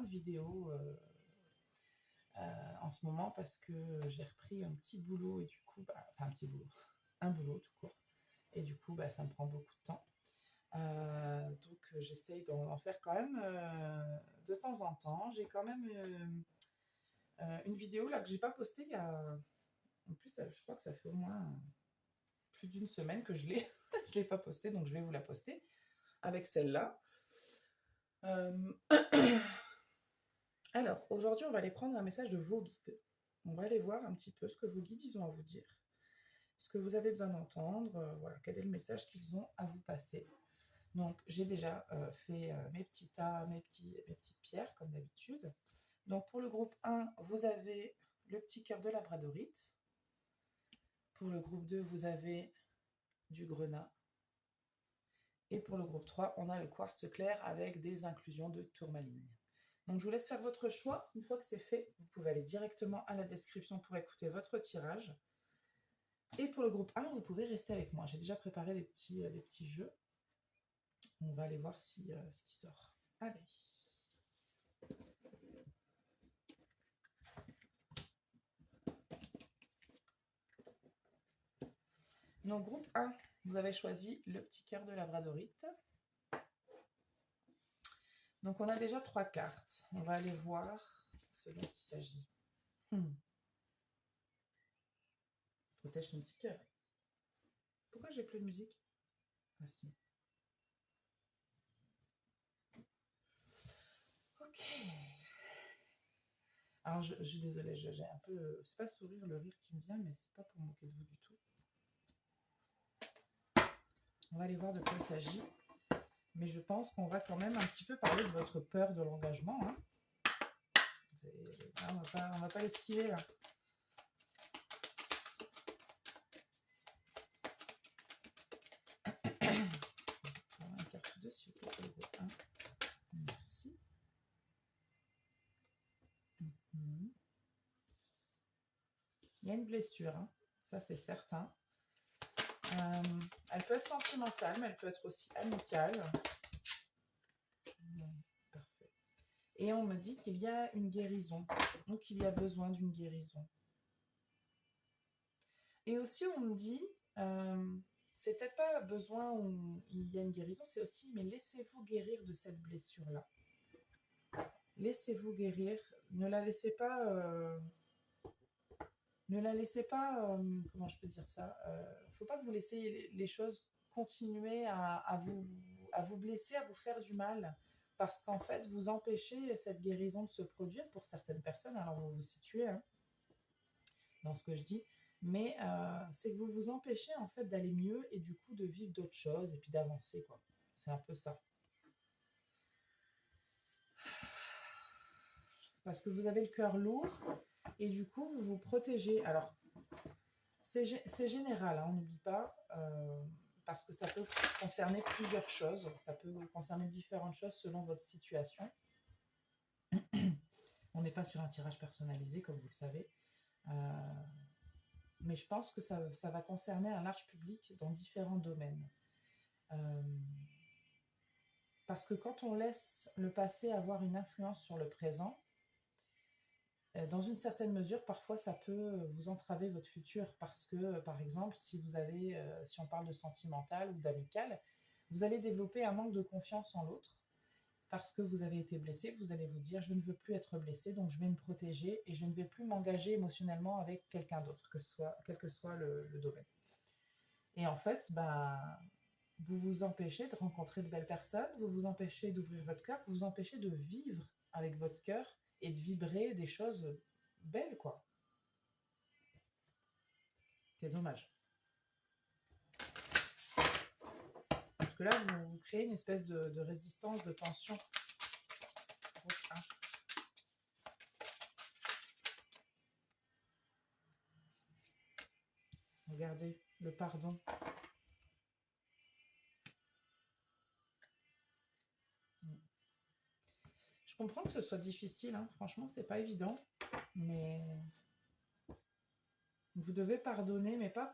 de vidéos en ce moment parce que j'ai repris un petit boulot et du coup, enfin un petit boulot, un boulot tout court. Et du coup, ça me prend beaucoup de temps. Donc j'essaye d'en faire quand même de temps en temps. J'ai quand même une vidéo là que j'ai pas postée il y a... En plus, je crois que ça fait au moins plus d'une semaine que je l'ai. Je l'ai pas postée, donc je vais vous la poster avec celle-là. Alors, aujourd'hui, on va aller prendre un message de vos guides. On va aller voir un petit peu ce que vos guides ils ont à vous dire. Ce que vous avez besoin d'entendre, voilà, quel est le message qu'ils ont à vous passer. Donc, j'ai déjà fait mes petits tas, mes petites pierres, comme d'habitude. Donc, pour le groupe 1, vous avez le petit cœur de labradorite. Pour le groupe 2, vous avez du grenat. Et pour le groupe 3, on a le quartz clair avec des inclusions de tourmaline. Donc, je vous laisse faire votre choix. Une fois que c'est fait, vous pouvez aller directement à la description pour écouter votre tirage. Et pour le groupe 1, vous pouvez rester avec moi. J'ai déjà préparé des petits jeux. On va aller voir ce qui sort. Allez. Donc, groupe 1, vous avez choisi le petit cœur de labradorite. Donc, on a déjà 3 cartes. On va aller voir ce dont il s'agit. Protège ton petit cœur. Pourquoi j'ai plus de musique? Ah si. Ok. Alors, je suis désolée, j'ai un peu... C'est pas sourire, le rire qui me vient, mais c'est pas pour moquer de vous du tout. On va aller voir de quoi il s'agit. Mais je pense qu'on va quand même un petit peu parler de votre peur de l'engagement. Hein. On va pas l'esquiver là. Une carte 2 s'il vous plaît. 1. Merci. Il y a une blessure, hein. Ça c'est certain. Elle peut être sentimentale, mais elle peut être aussi amicale. Parfait. Et on me dit qu'il y a une guérison, donc qu'il y a besoin d'une guérison. Et aussi on me dit, c'est peut-être pas besoin où il y a une guérison, c'est aussi, mais laissez-vous guérir de cette blessure-là. Laissez-vous guérir, ne la laissez pas... comment je peux dire ça, faut pas que vous laissiez les choses continuer à vous blesser, à vous faire du mal, parce qu'en fait, vous empêchez cette guérison de se produire pour certaines personnes. Alors, vous vous situez hein, dans ce que je dis, mais c'est que vous vous empêchez en fait d'aller mieux et du coup de vivre d'autres choses et puis d'avancer, quoi. C'est un peu ça. Parce que vous avez le cœur lourd et du coup, vous vous protégez. Alors, c'est général, hein, on n'oublie pas, parce que ça peut concerner plusieurs choses, ça peut concerner différentes choses selon votre situation. On n'est pas sur un tirage personnalisé, comme vous le savez, mais je pense que ça va concerner un large public dans différents domaines. Parce que quand on laisse le passé avoir une influence sur le présent, dans une certaine mesure, parfois, ça peut vous entraver votre futur parce que, par exemple, si on parle de sentimental ou d'amical, vous allez développer un manque de confiance en l'autre parce que vous avez été blessé. Vous allez vous dire, je ne veux plus être blessé, donc je vais me protéger et je ne vais plus m'engager émotionnellement avec quelqu'un d'autre, quel que soit le domaine. Et en fait, vous vous empêchez de rencontrer de belles personnes, vous vous empêchez d'ouvrir votre cœur, vous vous empêchez de vivre avec votre cœur et de vibrer des choses belles, quoi. C'est dommage. Parce que là, vous créez une espèce de résistance, de tension. Regardez, le pardon. Je comprends que ce soit difficile, hein. Franchement, c'est pas évident, mais vous devez pardonner, mais pas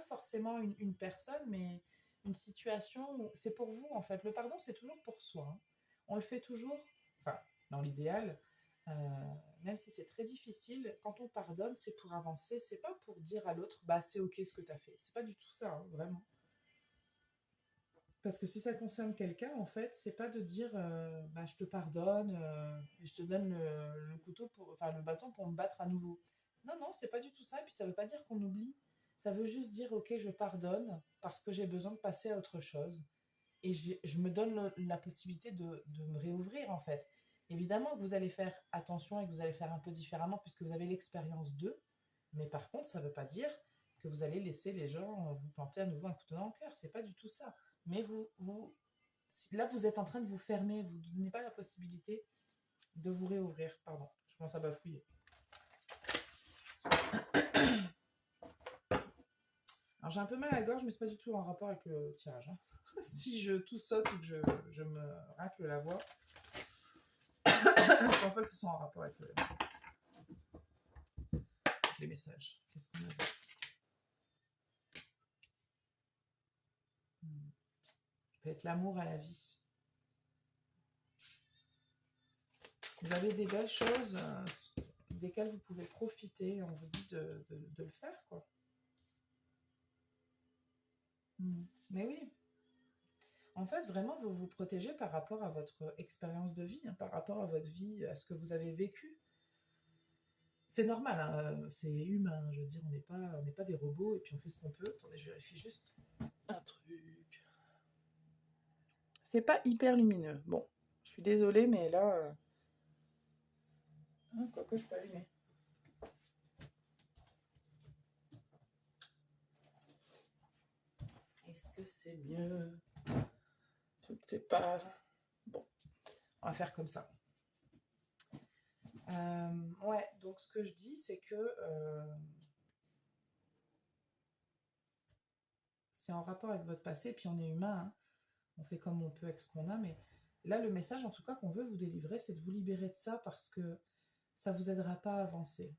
forcément une personne, mais une situation où c'est pour vous en fait. Le pardon, c'est toujours pour soi. Hein. On le fait toujours, enfin, dans l'idéal, euh, même si c'est très difficile, quand on pardonne, c'est pour avancer, c'est pas pour dire à l'autre, bah c'est ok ce que tu as fait. C'est pas du tout ça, hein, vraiment. Parce que si ça concerne quelqu'un, en fait, c'est pas de dire bah, je te pardonne et je te donne le couteau pour, enfin le bâton pour me battre à nouveau. Non, non, c'est pas du tout ça. Et puis ça veut pas dire qu'on oublie. Ça veut juste dire ok, je pardonne parce que j'ai besoin de passer à autre chose. Et je me donne la possibilité de me réouvrir en fait. Évidemment que vous allez faire attention et que vous allez faire un peu différemment puisque vous avez l'expérience d'eux. Mais par contre, ça ne veut pas dire que vous allez laisser les gens vous planter à nouveau un couteau dans le cœur. C'est pas du tout ça. Mais là, vous êtes en train de vous fermer. Vous ne donnez pas la possibilité de vous réouvrir. Pardon, je commence à bafouiller. Alors j'ai un peu mal à la gorge, mais c'est pas du tout en rapport avec le tirage. Hein. Si je tout saute ou que je me racle la voix, je pense pas que ce soit en rapport avec les messages. Qu'est-ce qu'on a dit? Faites l'amour à la vie. Vous avez des belles choses desquelles vous pouvez profiter. On vous dit de le faire, quoi. Mais oui. En fait, vraiment, vous vous protégez par rapport à votre expérience de vie, hein, par rapport à votre vie, à ce que vous avez vécu. C'est normal, hein, c'est humain. Je veux dire, on n'est pas des robots et puis on fait ce qu'on peut. Attendez, je vérifie juste un truc. C'est pas hyper lumineux. Bon, je suis désolée, mais là, quoique je peux allumer. Est-ce que c'est mieux? Je ne sais pas. Bon, on va faire comme ça. Ouais, donc ce que je dis, c'est que c'est en rapport avec votre passé, puis on est humain, hein. On fait comme on peut avec ce qu'on a, mais là, le message, en tout cas, qu'on veut vous délivrer, c'est de vous libérer de ça parce que ça vous aidera pas à avancer.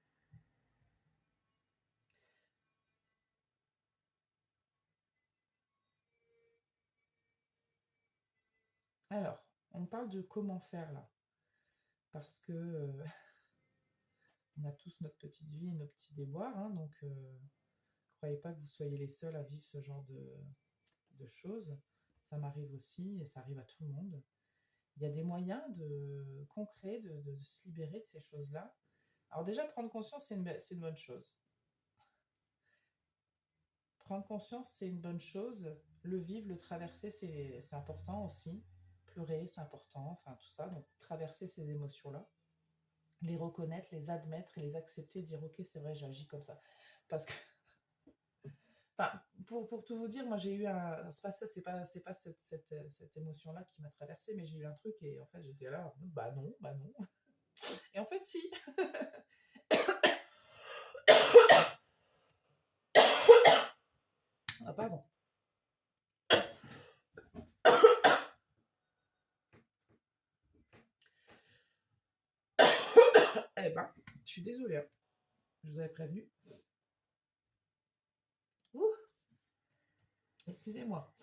Alors, on parle de comment faire là, parce que on a tous notre petite vie et nos petits déboires, hein, donc croyez pas que vous soyez les seuls à vivre ce genre de choses. Ça m'arrive aussi et ça arrive à tout le monde. Il y a des moyens concrets de se libérer de ces choses-là. Alors déjà, prendre conscience, c'est une bonne chose. Prendre conscience, c'est une bonne chose. Le vivre, le traverser, c'est important aussi. Pleurer, c'est important. Enfin, tout ça. Donc, traverser ces émotions-là. Les reconnaître, les admettre et les accepter. Dire, ok, c'est vrai, j'agis comme ça. Parce que, enfin, pour tout vous dire, moi, j'ai eu un... C'est pas ça, c'est pas cette émotion-là qui m'a traversée, mais j'ai eu un truc et en fait, j'étais là, bah non, bah non. Et en fait, si. Ah, pardon. Eh ben, je suis désolée. Hein. Je vous avais prévenu. Ouh, excusez-moi.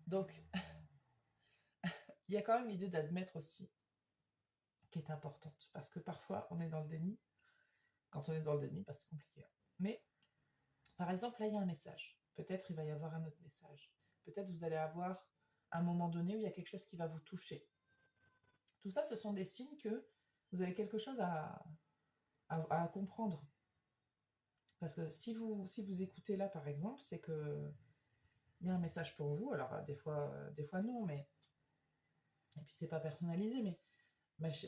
Donc, il y a quand même l'idée d'admettre aussi qui est importante. Parce que parfois, on est dans le déni. Quand on est dans le déni, bah, c'est compliqué. Hein. Mais, par exemple, là, il y a un message. Peut-être il va y avoir un autre message. Peut-être vous allez avoir un moment donné où il y a quelque chose qui va vous toucher. Tout ça, ce sont des signes que vous avez quelque chose à comprendre. Parce que si vous écoutez là, par exemple, c'est que il y a un message pour vous. Alors, des fois non, mais... Et puis, c'est pas personnalisé, mais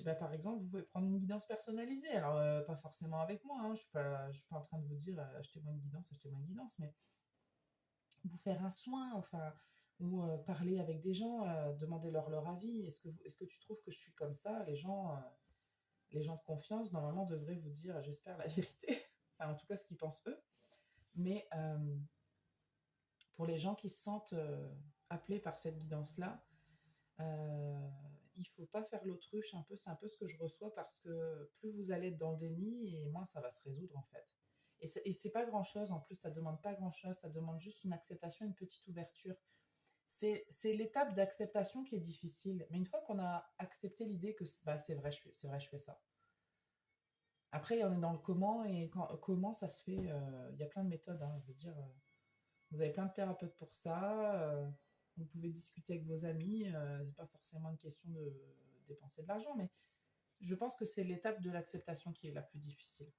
bah, par exemple, vous pouvez prendre une guidance personnalisée. Alors, pas forcément avec moi, hein, je suis pas en train de vous dire achetez-moi une guidance, mais vous faire un soin, enfin, ou parler avec des gens, demander leur avis. Est-ce que tu trouves que je suis comme ça? Les gens de confiance, normalement, devraient vous dire, j'espère, la vérité. Enfin, en tout cas, ce qu'ils pensent eux. Mais pour les gens qui se sentent appelés par cette guidance-là, euh, il ne faut pas faire l'autruche un peu, c'est un peu ce que je reçois parce que plus vous allez être dans le déni et moins ça va se résoudre en fait. Et c'est pas grand chose en plus, ça demande pas grand chose, ça demande juste une acceptation, une petite ouverture. c'est l'étape d'acceptation qui est difficile. Mais une fois qu'on a accepté l'idée que bah, c'est vrai, je fais ça. Après, on est dans le comment et comment ça se fait. Il y a plein de méthodes. Hein, je veux dire, vous avez plein de thérapeutes pour ça. Vous pouvez discuter avec vos amis. C'est pas forcément une question de dépenser de l'argent, mais je pense que c'est l'étape de l'acceptation qui est la plus difficile.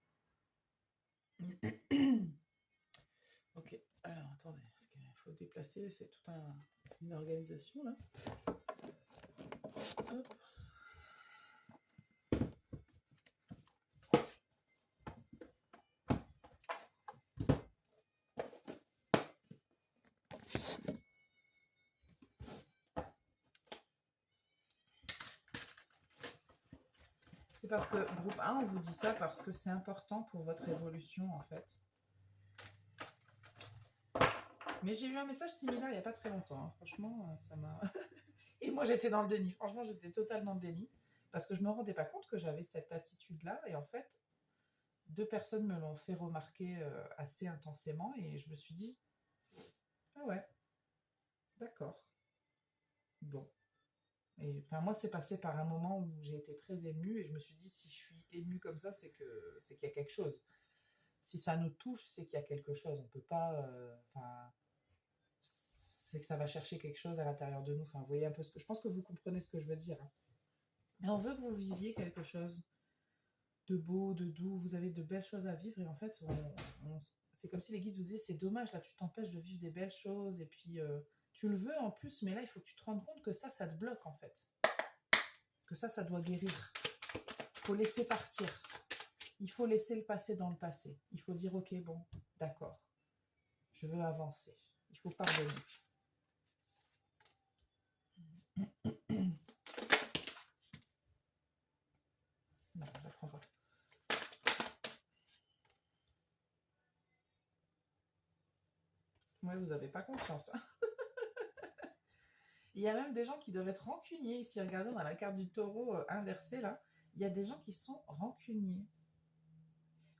Ok, alors attendez, parce qu'il faut déplacer, c'est toute une organisation là. Hop. C'est parce que groupe 1, on vous dit ça parce que c'est important pour votre évolution en fait. Mais j'ai eu un message similaire il n'y a pas très longtemps. Hein. Franchement, ça m'a... Et moi, j'étais dans le déni. Franchement, j'étais totalement dans le déni. Parce que je ne me rendais pas compte que j'avais cette attitude-là. Et en fait, 2 personnes me l'ont fait remarquer assez intensément. Et je me suis dit, ah ouais, d'accord. Bon. Et enfin, moi, c'est passé par un moment où j'ai été très émue. Et je me suis dit, si je suis émue comme ça, c'est qu'il y a quelque chose. Si ça nous touche, c'est qu'il y a quelque chose. On ne peut pas... c'est que ça va chercher quelque chose à l'intérieur de nous. Enfin, vous voyez un peu ce que... Je pense que vous comprenez ce que je veux dire. Hein. Mais on veut que vous viviez quelque chose de beau, de doux. Vous avez de belles choses à vivre. Et en fait, c'est comme si les guides vous disaient, c'est dommage, là, tu t'empêches de vivre des belles choses. Et puis, tu le veux en plus, mais là, il faut que tu te rendes compte que ça te bloque, en fait. Que ça doit guérir. Il faut laisser partir. Il faut laisser le passé dans le passé. Il faut dire, ok, bon, d'accord. Je veux avancer. Il faut pardonner. Non, je ne la prends pas. Ouais, vous n'avez pas confiance. Il y a même des gens qui doivent être rancuniers. Ici, regardez dans la carte du taureau inversée, là, il y a des gens qui sont rancuniers.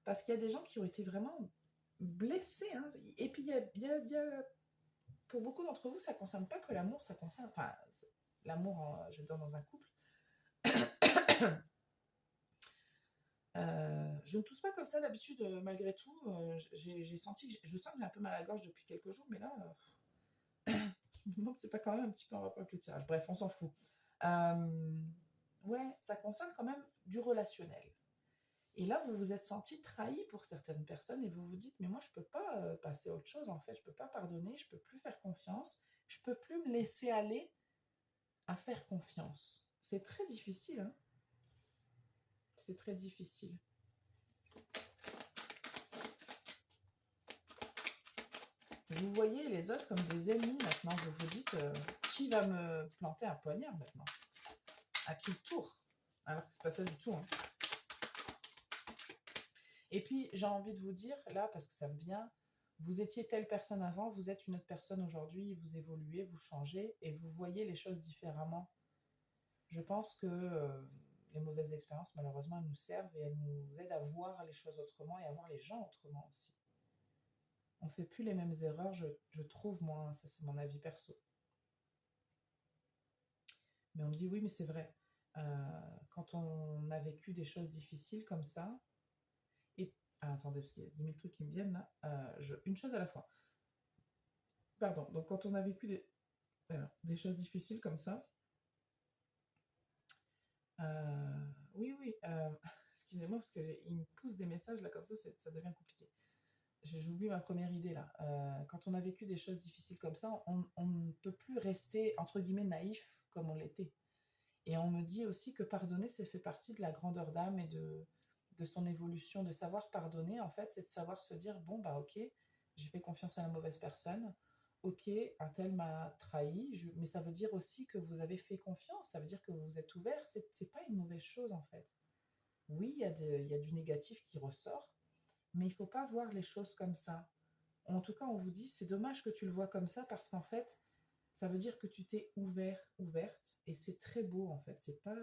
Parce qu'il y a des gens qui ont été vraiment blessés. Hein. Et puis, pour beaucoup d'entre vous, ça ne concerne pas que l'amour, ça concerne... Enfin, l'amour, je veux dire, dans un couple. Je ne tousse pas comme ça d'habitude, malgré tout. J'ai senti que je sens que j'ai un peu mal à la gorge depuis quelques jours, mais là, je me demande si c'est pas quand même un petit peu en rapport avec le tirage. Bref, on s'en fout. Ouais, ça concerne quand même du relationnel. Et là, vous vous êtes senti trahi pour certaines personnes et vous vous dites, mais moi, je ne peux pas passer à autre chose, en fait. Je ne peux pas pardonner, je ne peux plus faire confiance, je ne peux plus me laisser aller à faire confiance. C'est très difficile, hein. C'est très difficile. Vous voyez les autres comme des ennemis maintenant. Vous vous dites, qui va me planter un poignard maintenant? À qui tour? Alors que c'est pas ça du tout. Hein. Et puis, j'ai envie de vous dire, là, parce que ça me vient, vous étiez telle personne avant, vous êtes une autre personne aujourd'hui, vous évoluez, vous changez et vous voyez les choses différemment. Je pense que les mauvaises expériences, malheureusement, elles nous servent et elles nous aident à voir les choses autrement et à voir les gens autrement aussi. On ne fait plus les mêmes erreurs, je trouve, moi, ça c'est mon avis perso. Mais on me dit, oui, mais c'est vrai. Quand on a vécu des choses difficiles comme ça, et... Ah, attendez, parce qu'il y a 10 000 trucs qui me viennent là. Une chose à la fois. Pardon, donc quand on a vécu des choses difficiles comme ça, oui, oui, excusez-moi parce qu'il me pousse des messages là comme ça devient compliqué. J'oublie ma première idée là. Quand on a vécu des choses difficiles comme ça, on ne peut plus rester entre guillemets naïf comme on l'était. Et on me dit aussi que pardonner, c'est fait partie de la grandeur d'âme et de son évolution, de savoir pardonner. En fait, c'est de savoir se dire, bon, bah ok, j'ai fait confiance à la mauvaise personne. Ok, un tel m'a trahi, mais ça veut dire aussi que vous avez fait confiance, ça veut dire que vous êtes ouvert. C'est pas une mauvaise chose en fait. Oui, il y a du négatif qui ressort, mais il ne faut pas voir les choses comme ça. En tout cas, on vous dit, c'est dommage que tu le vois comme ça parce qu'en fait, ça veut dire que tu t'es ouvert, ouverte, et c'est très beau en fait. C'est pas.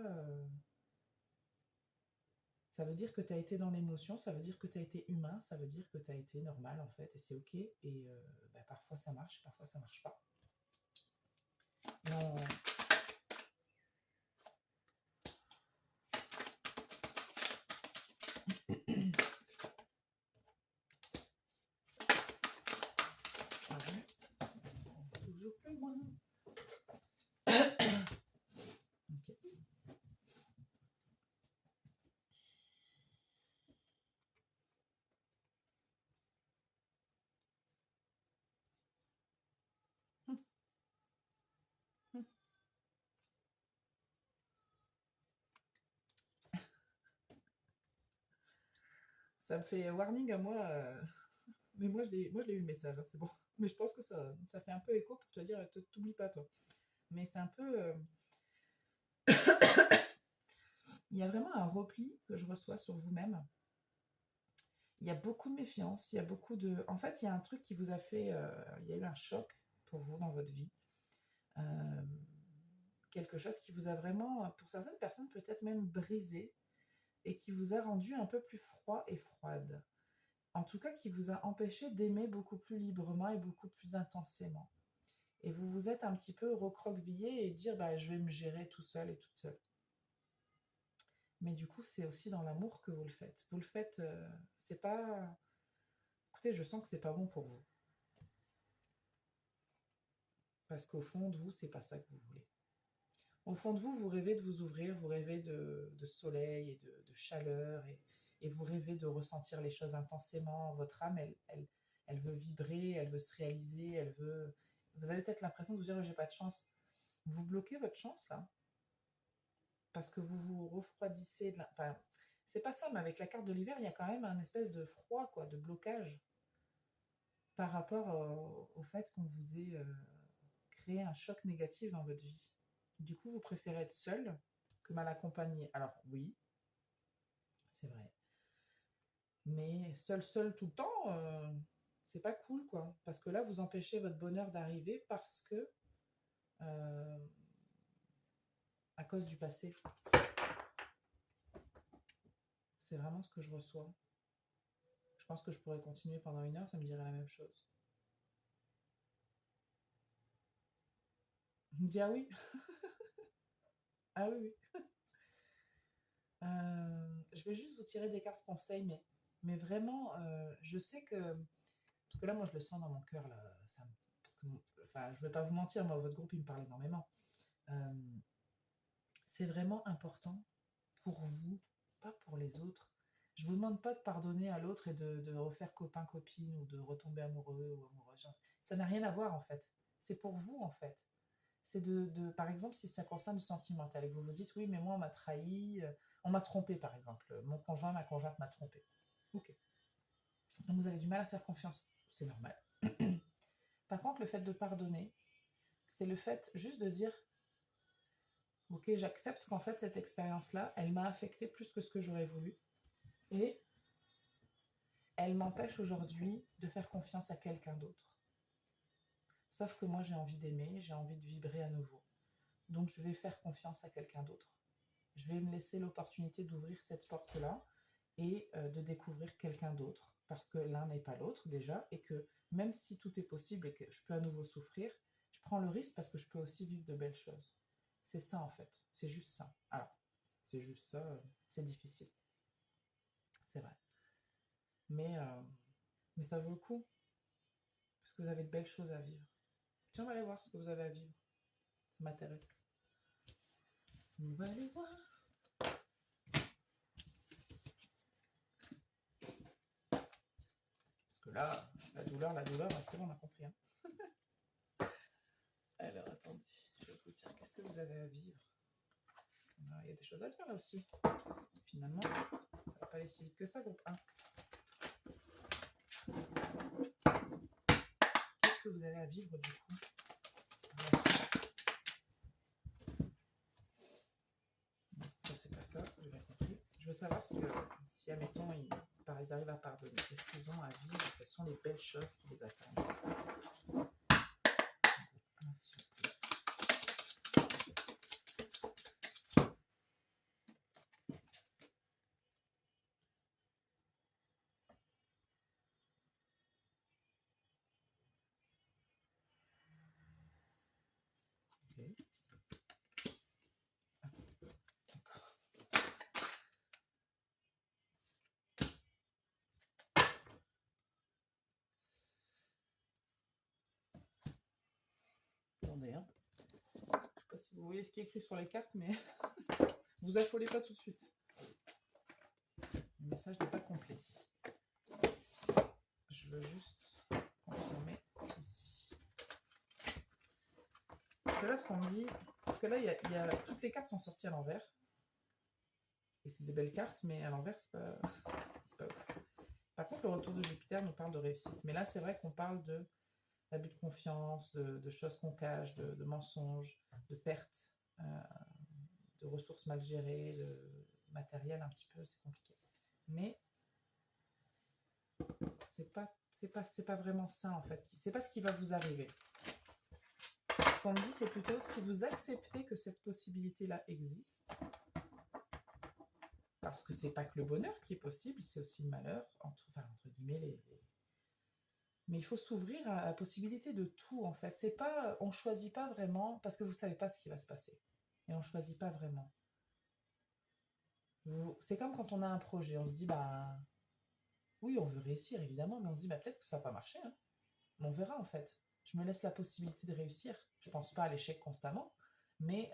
Ça veut dire que tu as été dans l'émotion, ça veut dire que tu as été humain, ça veut dire que tu as été normal en fait, et c'est ok. Et bah, parfois ça marche, parfois ça marche pas. Non. Ah ouais. Toujours plus loin. Ok. Ça me fait warning à moi. Mais moi, je l'ai eu le message, hein, c'est bon. Mais je pense que ça fait un peu écho pour te dire, t'oublie pas, toi. Mais c'est un peu... il y a vraiment un repli que je reçois sur vous-même. Il y a beaucoup de méfiance, il y a beaucoup de... En fait, il y a un truc qui vous a fait... il y a eu un choc pour vous dans votre vie. Euh, quelque chose qui vous a vraiment, pour certaines personnes, peut-être même brisé et qui vous a rendu un peu plus froid et froide. En tout cas, qui vous a empêché d'aimer beaucoup plus librement et beaucoup plus intensément. Et vous vous êtes un petit peu recroquevillé et dire bah, je vais me gérer tout seul et toute seule. Mais du coup, c'est aussi dans l'amour que vous le faites. Vous le faites, c'est pas. Écoutez, je sens que c'est pas bon pour vous. Parce qu'au fond de vous, c'est pas ça que vous voulez. Au fond de vous, vous rêvez de vous ouvrir, vous rêvez de soleil et de chaleur, et vous rêvez de ressentir les choses intensément. Votre âme, elle veut vibrer, elle veut se réaliser, elle veut. Vous avez peut-être l'impression de vous dire j'ai pas de chance. Vous bloquez votre chance là, parce que vous vous refroidissez. Enfin, c'est pas ça, mais avec la carte de l'hiver, il y a quand même un espèce de froid, quoi, de blocage par rapport au fait qu'on vous ait créé un choc négatif dans votre vie. Du coup, vous préférez être seul que mal accompagné. Alors oui, c'est vrai. Mais seul tout le temps, c'est pas cool, quoi. Parce que là, vous empêchez votre bonheur d'arriver parce que euh, à cause du passé. C'est vraiment ce que je reçois. Je pense que je pourrais continuer pendant 1 heure, ça me dirait la même chose. Je me dis ah oui, ah oui, oui. Je vais juste vous tirer des cartes conseils, mais vraiment, je sais que parce que là, moi, je le sens dans mon cœur là, parce que, enfin, je vais pas vous mentir, moi, votre groupe, il me parle énormément. Euh, c'est vraiment important pour vous, pas pour les autres. Je vous demande pas de pardonner à l'autre et de refaire copain-copine ou de retomber amoureux ou amoureuse. Ça n'a rien à voir en fait. C'est pour vous en fait. C'est par exemple, si ça concerne le sentimental et que vous vous dites oui, mais moi on m'a trahi, on m'a trompé par exemple. Mon conjoint, ma conjointe m'a trompé. Ok. Donc vous avez du mal à faire confiance. C'est normal. Par contre, le fait de pardonner, c'est le fait juste de dire ok, j'accepte qu'en fait cette expérience-là, elle m'a affecté plus que ce que j'aurais voulu. Et elle m'empêche aujourd'hui de faire confiance à quelqu'un d'autre. Sauf que moi, j'ai envie d'aimer, j'ai envie de vibrer à nouveau. Donc, je vais faire confiance à quelqu'un d'autre. Je vais me laisser l'opportunité d'ouvrir cette porte-là et de découvrir quelqu'un d'autre. Parce que l'un n'est pas l'autre déjà, et que même si tout est possible et que je peux à nouveau souffrir, je prends le risque parce que je peux aussi vivre de belles choses. C'est ça en fait, c'est juste ça. Alors, c'est juste ça, c'est difficile, c'est vrai. Mais, euh, mais ça vaut le coup, parce que vous avez de belles choses à vivre. Tiens, on va aller voir ce que vous avez à vivre. Ça m'intéresse. On va aller voir. Parce que là, la douleur, c'est bon, on a compris. Hein. Alors, attendez, je vais vous dire, qu'est-ce que vous avez à vivre? Il y a des choses à dire là aussi. Finalement, ça ne va pas aller si vite que ça, groupe 1. Qu'est-ce que vous avez à vivre du coup? Ça, c'est pas ça, j'ai bien compris. Je veux savoir si admettons, ils arrivent à pardonner. Qu'est-ce qu'ils ont à vivre? Quelles sont les belles choses qui les attendent? Ainsi. Ok. si vous voyez ce qui est écrit sur les cartes, mais vous affolez pas tout de suite. Le message n'est pas complet. Je veux juste confirmer ici. Parce que là, ce qu'on me dit... Parce que là, toutes les cartes sont sorties à l'envers. Et c'est des belles cartes, mais à l'envers, c'est pas ouf. Par contre, le retour de Jupiter nous parle de réussite. Mais là, c'est vrai qu'on parle d'abus de confiance, de choses qu'on cache, de mensonges, de pertes, de ressources mal gérées, de matériel un petit peu, c'est compliqué. Mais c'est pas vraiment ça, en fait. C'est pas ce qui va vous arriver. Ce qu'on me dit, c'est plutôt si vous acceptez que cette possibilité-là existe, parce que c'est pas que le bonheur qui est possible, c'est aussi le malheur, entre guillemets, mais il faut s'ouvrir à la possibilité de tout, en fait. C'est pas, on choisit pas vraiment, parce que vous savez pas ce qui va se passer. Et on choisit pas vraiment. C'est comme quand on a un projet, on se dit, bah, oui, on veut réussir, évidemment, mais on se dit, bah, peut-être que ça va pas marcher, hein. Mais on verra, en fait. Je me laisse la possibilité de réussir. Je pense pas à l'échec constamment, mais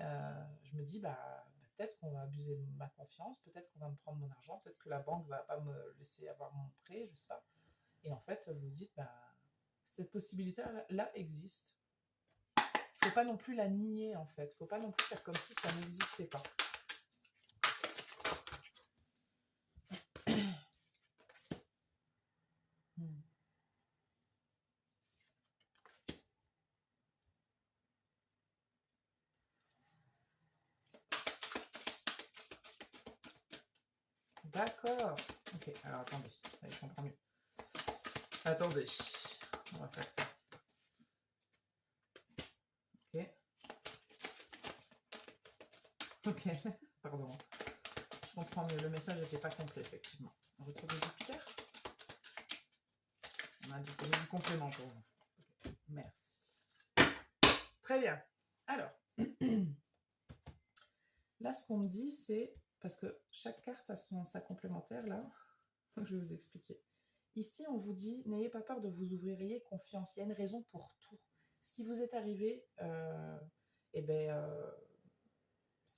je me dis, bah, peut-être qu'on va abuser de ma confiance, peut-être qu'on va me prendre mon argent, peut-être que la banque va pas me laisser avoir mon prêt, je sais pas. Et en fait, vous dites, bah, cette possibilité-là existe. Faut pas non plus la nier, en fait. Faut pas non plus faire comme si ça n'existait pas. D'accord. Ok, alors attendez. Allez, je comprends mieux. Attendez. On va faire ça. Ok. Ok. Pardon. Je comprends mieux. Le message n'était pas complet, effectivement. Retour de Jupiter. On a du complément pour vous. Okay. Merci. Très bien. Alors, là, ce qu'on me dit, c'est... Parce que chaque carte a sa complémentaire, là. Donc, je vais vous expliquer. Ici, on vous dit, n'ayez pas peur de vous ouvrir, ayez confiance. Il y a une raison pour tout. Ce qui vous est arrivé, ça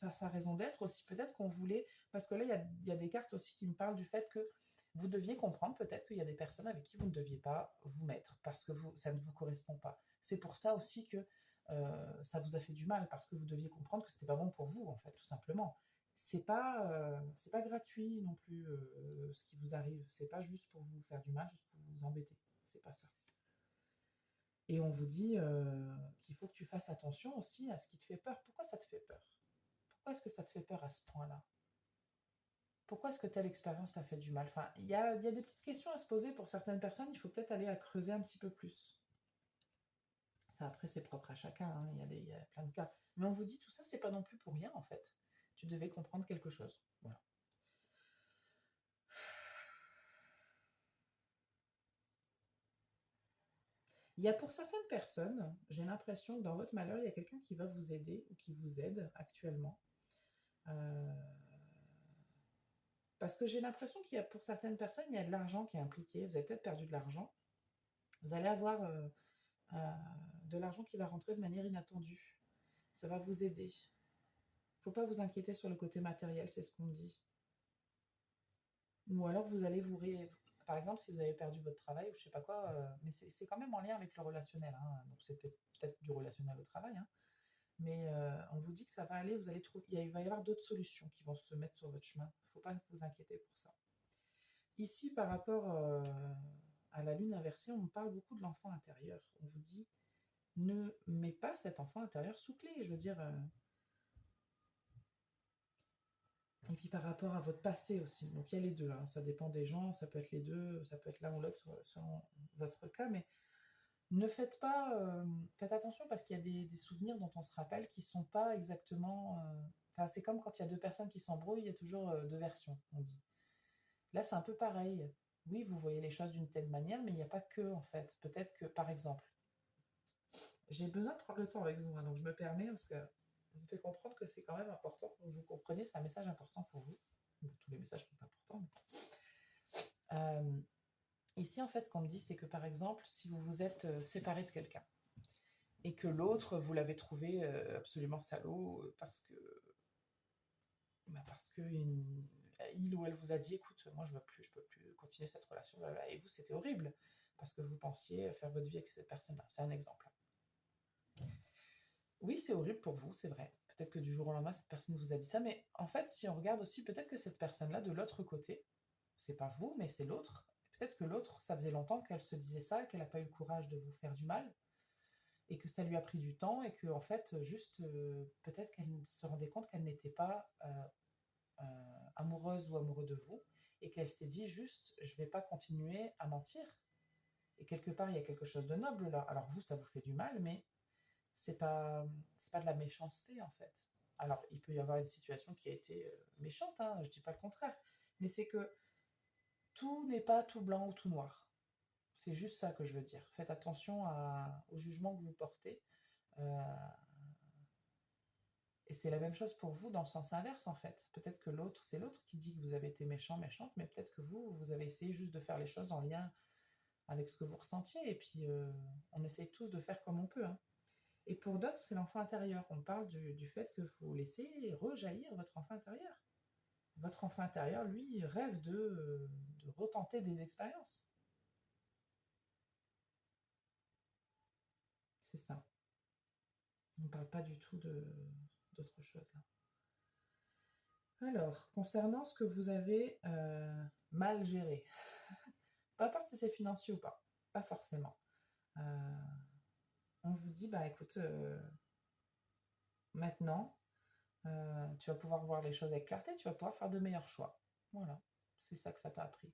a sa raison d'être aussi. Peut-être qu'on voulait... Parce que là, il y a des cartes aussi qui me parlent du fait que vous deviez comprendre peut-être qu'il y a des personnes avec qui vous ne deviez pas vous mettre parce que ça ne vous correspond pas. C'est pour ça aussi que ça vous a fait du mal, parce que vous deviez comprendre que c'était pas bon pour vous, en fait, tout simplement. C'est pas gratuit non plus ce qui vous arrive. C'est pas juste pour vous faire du mal, juste pour vous embêter. C'est pas ça. Et on vous dit qu'il faut que tu fasses attention aussi à ce qui te fait peur. Pourquoi ça te fait peur? Pourquoi est-ce que ça te fait peur à ce point-là? Pourquoi est-ce que telle expérience t'a fait du mal? Enfin, il y a des petites questions à se poser pour certaines personnes. Il faut peut-être aller à creuser un petit peu plus. Ça, après, c'est propre à chacun. Hein. Il y a plein de cas. Mais on vous dit tout ça, c'est pas non plus pour rien, en fait. Tu devais comprendre quelque chose. Voilà. Il y a pour certaines personnes, j'ai l'impression que dans votre malheur, il y a quelqu'un qui va vous aider ou qui vous aide actuellement. Parce que j'ai l'impression qu'il y a pour certaines personnes, il y a de l'argent qui est impliqué. Vous avez peut-être perdu de l'argent. Vous allez avoir de l'argent qui va rentrer de manière inattendue. Ça va vous aider. Il ne faut pas vous inquiéter sur le côté matériel, c'est ce qu'on dit. Ou alors vous allez Par exemple, si vous avez perdu votre travail ou je ne sais pas quoi, mais c'est quand même en lien avec le relationnel. Hein, donc c'est peut-être du relationnel au travail. Hein, mais on vous dit que ça va aller, vous allez trouver, il va y avoir d'autres solutions qui vont se mettre sur votre chemin. Il ne faut pas vous inquiéter pour ça. Ici, par rapport à la lune inversée, on parle beaucoup de l'enfant intérieur. On vous dit, ne mets pas cet enfant intérieur sous clé. Je veux dire... Et puis par rapport à votre passé aussi. Donc il y a les deux. Hein. Ça dépend des gens, ça peut être les deux, ça peut être l'un ou l'autre selon votre cas. Mais ne faites pas... faites attention parce qu'il y a des souvenirs dont on se rappelle qui ne sont pas exactement... Enfin, c'est comme quand il y a deux personnes qui s'embrouillent, il y a toujours deux versions, on dit. Là, c'est un peu pareil. Oui, vous voyez les choses d'une telle manière, mais il n'y a pas que, en fait. Peut-être que, par exemple, j'ai besoin de prendre le temps avec vous, hein, donc je me permets, parce que je me fais comprendre que c'est quand même important que vous compreniez, c'est un message important pour vous. Bon, tous les messages sont importants. Ici, en fait, ce qu'on me dit, c'est que, par exemple, si vous vous êtes séparé de quelqu'un, et que l'autre, vous l'avez trouvé absolument salaud parce que il ou elle vous a dit, écoute, moi je peux plus continuer cette relation, et vous c'était horrible parce que vous pensiez faire votre vie avec cette personne-là. C'est un exemple. Oui, c'est horrible pour vous, c'est vrai. Peut-être que du jour au lendemain, cette personne vous a dit ça, mais en fait, si on regarde aussi, peut-être que cette personne-là, de l'autre côté, c'est pas vous, mais c'est l'autre. Peut-être que l'autre, ça faisait longtemps qu'elle se disait ça, qu'elle n'a pas eu le courage de vous faire du mal, et que ça lui a pris du temps, et que en fait, juste, peut-être qu'elle se rendait compte qu'elle n'était pas amoureuse ou amoureux de vous, et qu'elle s'est dit juste, je vais pas continuer à mentir. Et quelque part, il y a quelque chose de noble là. Alors vous, ça vous fait du mal, mais c'est pas de la méchanceté en fait. Alors, il peut y avoir une situation qui a été méchante, hein, je dis pas le contraire, mais c'est que tout n'est pas tout blanc ou tout noir. C'est juste ça que je veux dire. Faites attention au jugement que vous portez. euh, et c'est la même chose pour vous dans le sens inverse en fait. Peut-être que l'autre, c'est l'autre qui dit que vous avez été méchant, méchante, mais peut-être que vous avez essayé juste de faire les choses en lien avec ce que vous ressentiez. Et puis, on essaye tous de faire comme on peut, hein. Et pour d'autres, c'est l'enfant intérieur. On parle du fait que vous laissez rejaillir votre enfant intérieur. Votre enfant intérieur, lui, rêve de retenter des expériences. C'est ça. On ne parle pas du tout d'autre chose là. Alors, concernant ce que vous avez mal géré, peu importe si c'est financier ou pas forcément. Euh, on vous dit, bah écoute, maintenant, tu vas pouvoir voir les choses avec clarté, tu vas pouvoir faire de meilleurs choix. Voilà, c'est ça que ça t'a appris.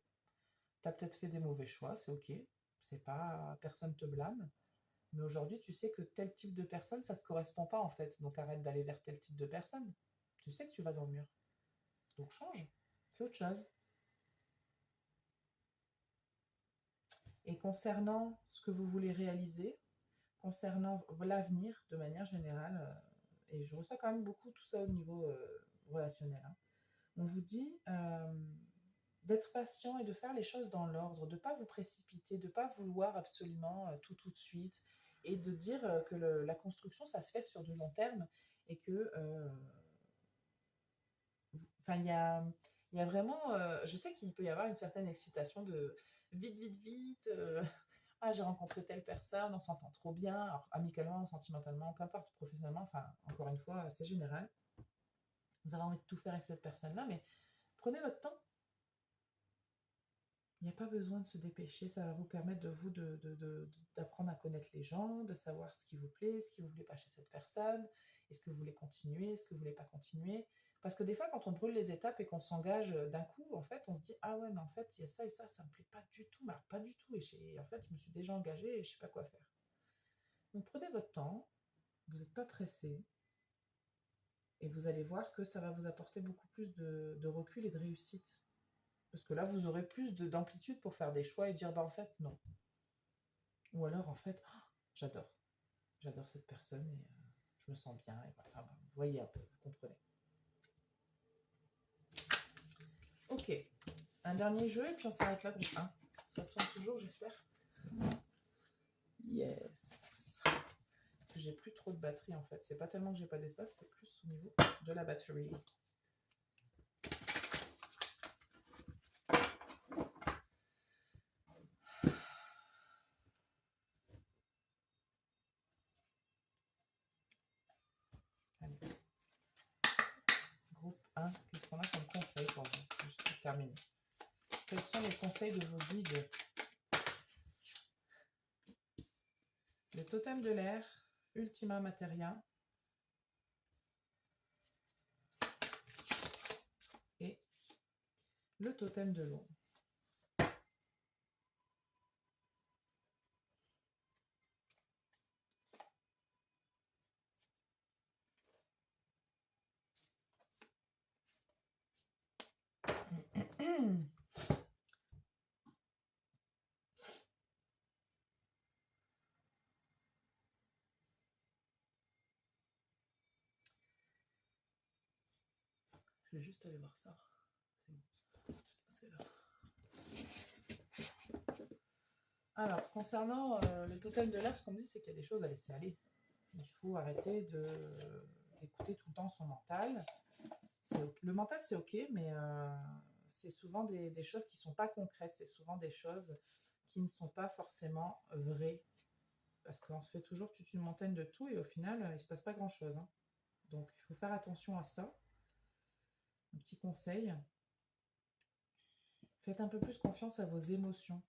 Tu as peut-être fait des mauvais choix, c'est ok, c'est pas, personne te blâme, mais aujourd'hui tu sais que tel type de personne, ça te correspond pas en fait, donc arrête d'aller vers tel type de personne. Tu sais que tu vas dans le mur, donc change, fais autre chose. Et concernant ce que vous voulez réaliser, concernant l'avenir de manière générale, et je reçois quand même beaucoup tout ça au niveau relationnel, hein, on vous dit d'être patient et de faire les choses dans l'ordre, de ne pas vous précipiter, de ne pas vouloir absolument tout de suite, et de dire que la construction, ça se fait sur du long terme, et que, enfin, il y a vraiment, je sais qu'il peut y avoir une certaine excitation de vite, vite, vite, ah, j'ai rencontré telle personne, on s'entend trop bien, alors, amicalement, sentimentalement, peu importe, professionnellement, enfin, encore une fois, c'est général. Vous avez envie de tout faire avec cette personne-là, mais prenez votre temps. Il n'y a pas besoin de se dépêcher, ça va vous permettre d'apprendre à connaître les gens, de savoir ce qui vous plaît, ce qui ne vous plaît pas chez cette personne, est-ce que vous voulez continuer, est-ce que vous ne voulez pas continuer. Parce que des fois, quand on brûle les étapes et qu'on s'engage d'un coup, en fait, on se dit, ah ouais, mais en fait, il y a ça et ça ne me plaît pas du tout, mais alors pas du tout. Et en fait, je me suis déjà engagée et je ne sais pas quoi faire. Donc prenez votre temps, vous n'êtes pas pressé, et vous allez voir que ça va vous apporter beaucoup plus de recul et de réussite. Parce que là, vous aurez plus d'amplitude pour faire des choix et dire, bah en fait, non. Ou alors, en fait, oh, j'adore. J'adore cette personne et je me sens bien. Et voilà. Enfin, vous voyez un peu, vous comprenez. Ok. Un dernier jeu et puis on s'arrête là. Hein. Ça tourne toujours, j'espère. Yes. Parce que j'ai plus trop de batterie en fait. C'est pas tellement que j'ai pas d'espace, c'est plus au niveau de la batterie. Allez. Groupe 1, qu'est-ce qu'on a comme conseil pour vous? Juste pour terminer. Quels sont les conseils de vos guides? Le totem de l'air, Ultima Materia et le totem de l'eau. Je vais juste aller voir ça. C'est là. Alors, concernant le totem de l'air, ce qu'on me dit, c'est qu'il y a des choses à laisser aller. Il faut arrêter d'écouter tout le temps son mental. Le mental, c'est OK, mais c'est souvent des choses qui ne sont pas concrètes. C'est souvent des choses qui ne sont pas forcément vraies. Parce qu'on se fait toujours toute une montagne de tout et au final, il ne se passe pas grand-chose. Hein. Donc, il faut faire attention à ça. Un petit conseil. Faites un peu plus confiance à vos émotions.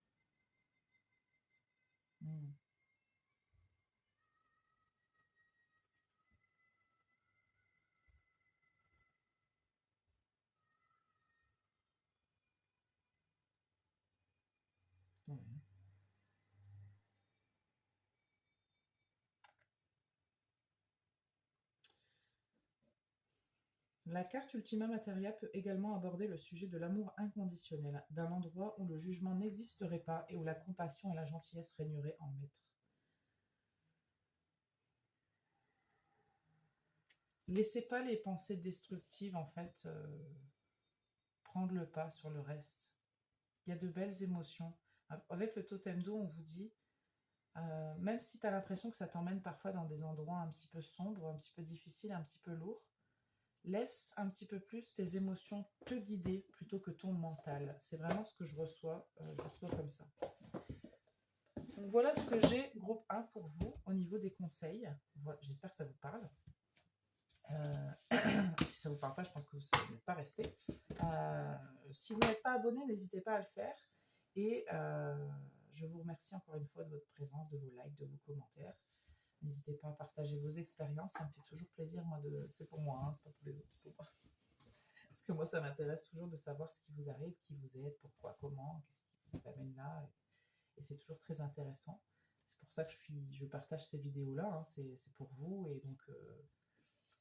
Mmh. Ouais. La carte Ultima Materia peut également aborder le sujet de l'amour inconditionnel, d'un endroit où le jugement n'existerait pas et où la compassion et la gentillesse régneraient en maître. Laissez pas les pensées destructives, en fait, prendre le pas sur le reste. Il y a de belles émotions. Avec le totem d'eau, on vous dit, même si tu as l'impression que ça t'emmène parfois dans des endroits un petit peu sombres, un petit peu difficiles, un petit peu lourds, laisse un petit peu plus tes émotions te guider plutôt que ton mental. C'est vraiment ce que je reçois comme ça. Donc voilà ce que j'ai, groupe 1, pour vous au niveau des conseils. Voilà, j'espère que ça vous parle. Si ça ne vous parle pas, je pense que vous n'êtes pas resté. Si vous n'êtes pas abonné, n'hésitez pas à le faire. Et je vous remercie encore une fois de votre présence, de vos likes, de vos commentaires. N'hésitez pas à partager vos expériences. Ça me fait toujours plaisir, moi, c'est pour moi, hein, c'est pas pour les autres, c'est pour moi. Parce que moi, ça m'intéresse toujours de savoir ce qui vous arrive, qui vous aide, pourquoi, comment, qu'est-ce qui vous amène là. Et c'est toujours très intéressant. C'est pour ça que je partage ces vidéos-là. Hein, c'est pour vous. Et donc,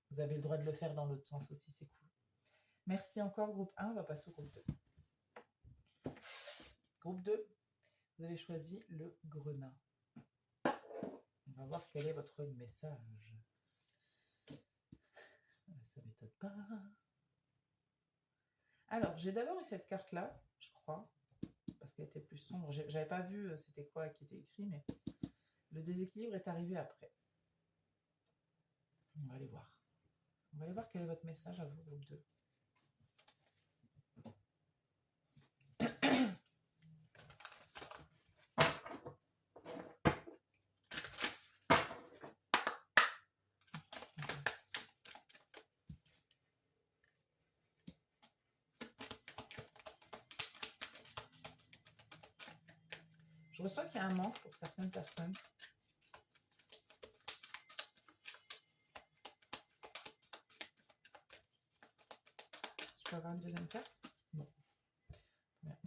vous avez le droit de le faire dans l'autre sens aussi, c'est cool. Merci encore, groupe 1. On va passer au groupe 2. Groupe 2, vous avez choisi le grenat. On va voir quel est votre message. Ça ne m'étonne pas. Alors, j'ai d'abord eu cette carte-là, je crois, parce qu'elle était plus sombre. J'avais pas vu c'était quoi qui était écrit, mais le déséquilibre est arrivé après. On va aller voir. On va aller voir quel est votre message à vous, groupe 2. Je ressens qu'il y a un manque pour certaines personnes. Je peux avoir une deuxième carte? Non. Ouais.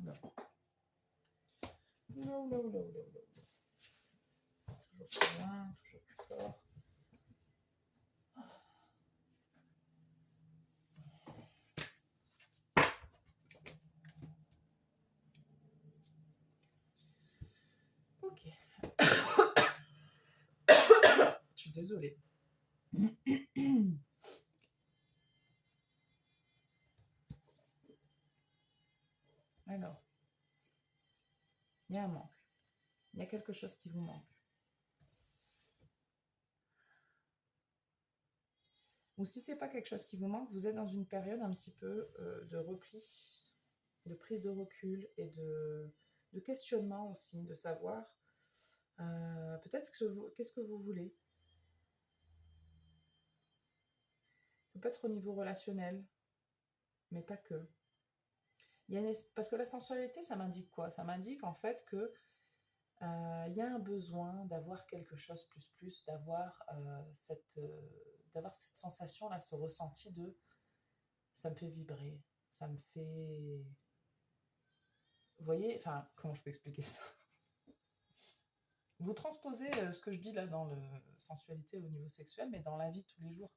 Non. Toujours plus loin, toujours plus fort. Ok. Je suis désolée. Alors, il y a un manque. Il y a quelque chose qui vous manque. Ou si ce n'est pas quelque chose qui vous manque, vous êtes dans une période un petit peu de repli, de prise de recul et de questionnement aussi, de savoir peut-être qu'est-ce que vous voulez. Peut-être au niveau relationnel, mais pas que. Parce que la sensualité, ça m'indique quoi? Ça m'indique en fait que il y a un besoin d'avoir quelque chose plus, d'avoir cette sensation-là, ce ressenti de ça me fait vibrer, ça me fait... Vous voyez, enfin, comment je peux expliquer ça? Vous transposez ce que je dis là dans la sensualité au niveau sexuel, mais dans la vie de tous les jours.